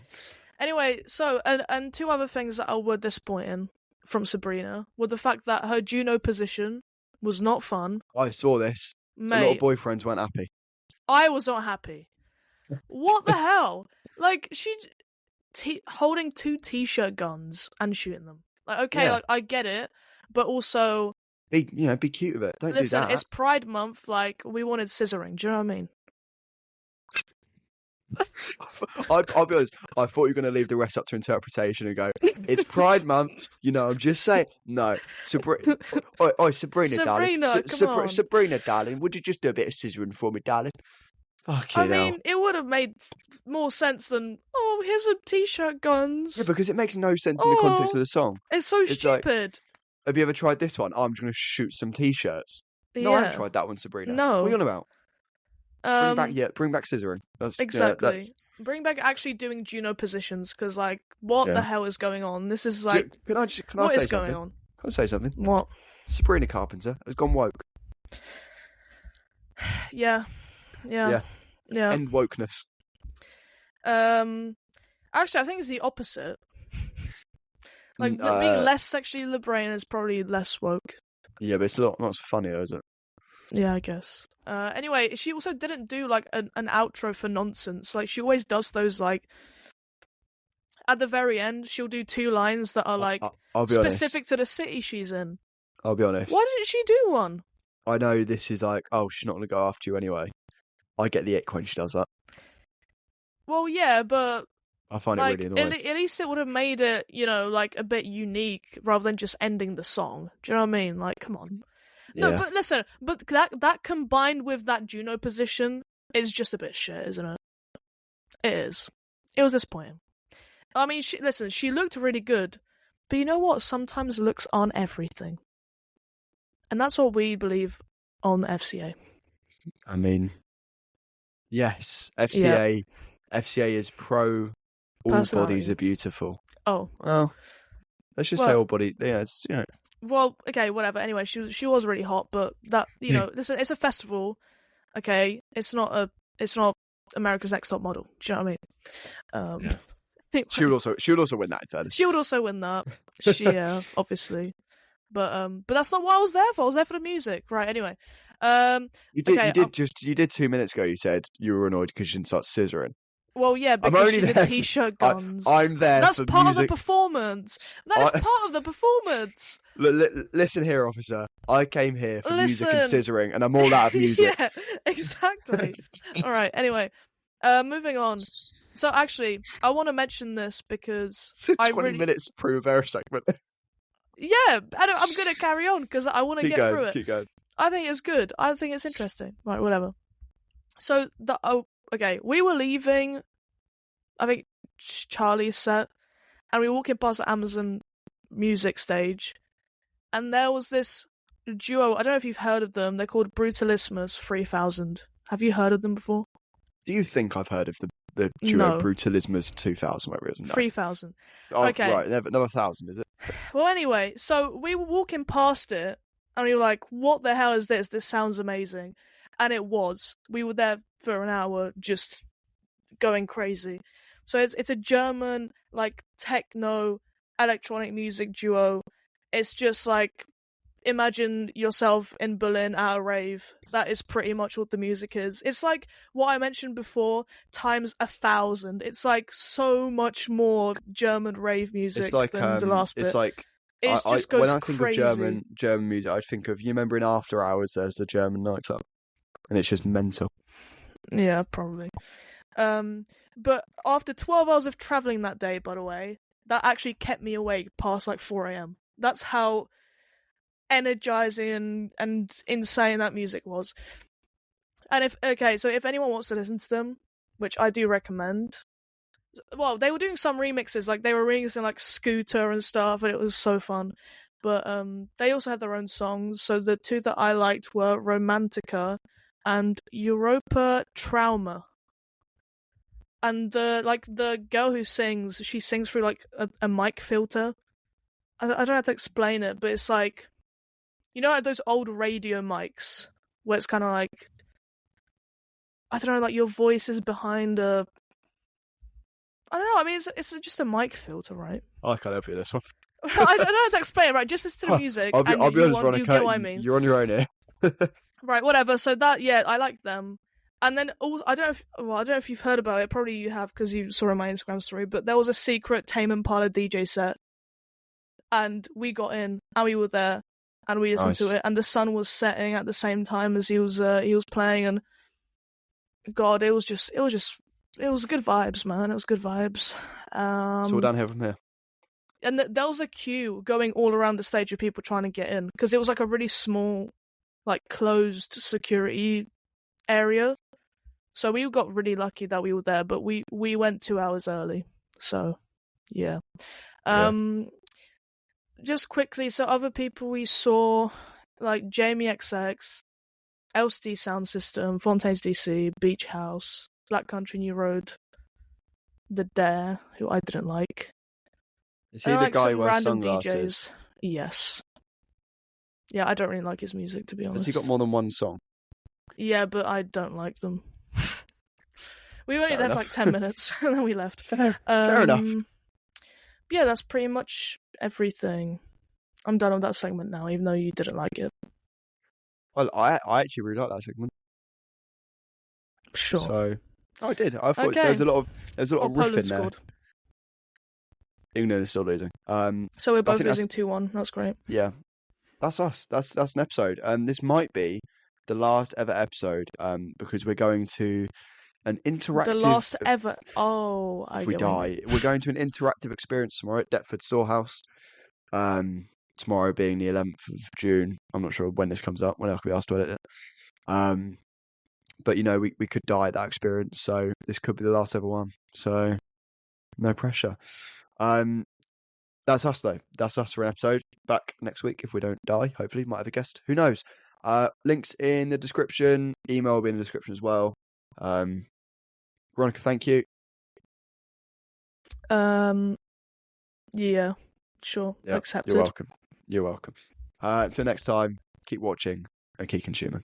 Anyway, so, and two other things that were disappointing from Sabrina were the fact that her Juno position was not fun. I saw this. Mate, a lot of boyfriends weren't happy. I was not happy. What the hell? Like, she's holding 2 t-shirt guns and shooting them. Like, okay, like, I get it, but also be cute with it. Don't do that. Listen, it's Pride Month. Like, we wanted scissoring. Do you know what I mean? I'll be honest. I thought you were going to leave the rest up to interpretation and go, "It's Pride Month." I'm just saying. No, Sabrina, darling. Sabrina, darling. Would you just do a bit of scissoring for me, darling? I mean, it would have made more sense than, here's some t-shirt guns. Yeah, because it makes no sense in the context of the song. It's so stupid. Like, have you ever tried this one? I'm just going to shoot some t-shirts. No, I haven't tried that one, Sabrina. No. What are you on about? Bring back scissoring. Exactly. Bring back actually doing Juno positions, because, like, what the hell is going on? This is like... Can I say something? Can I say something? What? Sabrina Carpenter has gone woke. Yeah. End wokeness. Actually, I think it's the opposite. Like, being less sexually liberated is probably less woke. Yeah, but it's not as funny, though, is it? Yeah, I guess. Anyway, she also didn't do, like, an outro for nonsense. Like, she always does those, like... At the very end, she'll do 2 lines that are, like, specific to the city she's in. I'll be honest. Why didn't she do one? I know this is like, she's not going to go after you anyway. I get the ick when she does that. Well, yeah, but... I find it really annoying. At least it would have made it, like, a bit unique, rather than just ending the song. Do you know what I mean? Like, come on. Yeah. No, but listen, that combined with that Juno position is just a bit shit, isn't it? It is. It was disappointing. I mean, she looked really good, but you know what? Sometimes looks aren't everything. And that's what we believe on FCA. I mean, yes, FCA is pro all bodies are beautiful. Oh. Well, let's just say all body. Yeah, it's Well, okay, whatever. Anyway, she was really hot, but that listen, it's a festival. Okay, it's not America's Next Top Model. Do you know what I mean? She would also win that. In fairness. She would also win that. Obviously. But that's not what I was there for. I was there for the music. Right, anyway. You did. Okay. You did 2 minutes ago. You said you were annoyed because you didn't start scissoring. Well, yeah, I'm because only she there did for- t-shirt guns. I'm there That's for part music. of the performance. That is part of the performance. Listen here, officer. I came here for music and Listen. scissoring, and I'm all out of music. Yeah, exactly. All right. Anyway, moving on. So actually, I want to mention this because It's a 20 really minutes Primavera segment. yeah, I'm gonna carry on because I want to get through it. Keep going. I think it's good. I think it's interesting. Right, whatever. So okay, we were leaving. I think Charlie's set, and we were walking past the Amazon Music stage, and there was this duo. I don't know if you've heard of them. They're called Brutalismus 3000. Have you heard of them before? Do you think I've heard of the duo Brutalismus 2000? Whatever it is. No. 3000. Okay. Right, another 1,000, is it? Well, anyway, so we were walking past it, and we were like, what the hell is this? This sounds amazing. And it was. We were there for an hour just going crazy. So it's a German, like, techno electronic music duo. It's just like, imagine yourself in Berlin at a rave. That is pretty much what the music is. It's like what I mentioned before times 1,000. It's like so much more German rave music than the last bit. It's like it just goes when I think crazy. of German music, I think of, you remember in After Hours there's the German nightclub, and it's just mental. Yeah, probably. But after 12 hours of traveling that day, by the way, that actually kept me awake past like 4 a.m. That's how energizing and insane that music was. And if anyone wants to listen to them, which I do recommend, well, they were doing some remixes, like they were remixing like Scooter and stuff, and it was so fun. But they also had their own songs. So the two that I liked were Romantica and Europa Trauma. And the girl who sings, she sings through like a mic filter. I don't know how to explain it, but it's like, you know, like those old radio mics where it's kind of like, I don't know, like your voice is behind a. I don't know. I mean, it's just a mic filter, right? I can't help you with this one. I don't know how to explain it, right? Just listen to the music. I'll be honest, Veronica, you get what I mean. You're on your own here. Right, whatever. So that, yeah, I like them. And then I don't know if you've heard about it. Probably you have because you saw it on my Instagram story. But there was a secret Tame Impala DJ set, and we got in and we were there and we listened to it. And the sun was setting at the same time as he was playing. And God, it was good vibes, man. It was good vibes. It's all downhill from here. And there was a queue going all around the stage of people trying to get in because it was like a really small, like closed security area. So we got really lucky that we were there, but we went 2 hours early. So, yeah. Just quickly, so other people we saw, like Jamie XX, LCD Sound System, Fontaines DC, Beach House, Black Country New Road, The Dare, who I didn't like. Is he the guy who wears sunglasses? DJs. Yes. Yeah, I don't really like his music, to be honest. Has he got more than one song? Yeah, but I don't like them. We were only there for like 10 minutes, and then we left. Fair enough. Yeah, that's pretty much everything. I'm done with that segment now, even though you didn't like it. Well, I actually really like that segment. Sure. So, I did. I thought there's a lot of riff in there. Even though they're still losing. So we're both losing 2-1. That's great. Yeah, that's us. That's an episode. This might be the last ever episode. Because we're going to an interactive. The last ever. Oh, if we die, we're going to an interactive experience tomorrow at Deptford Storehouse. Tomorrow being the 11th of June. I'm not sure when this comes up. When else we asked to edit it. But you know, we could die at that experience. So this could be the last ever one. So no pressure. That's us though. That's us for an episode. Back next week if we don't die. Hopefully, might have a guest. Who knows? Links in the description. Email will be in the description as well. Veronica, thank you. Yeah, sure. Yep, Accepted. You're welcome. Until next time, keep watching and keep consuming.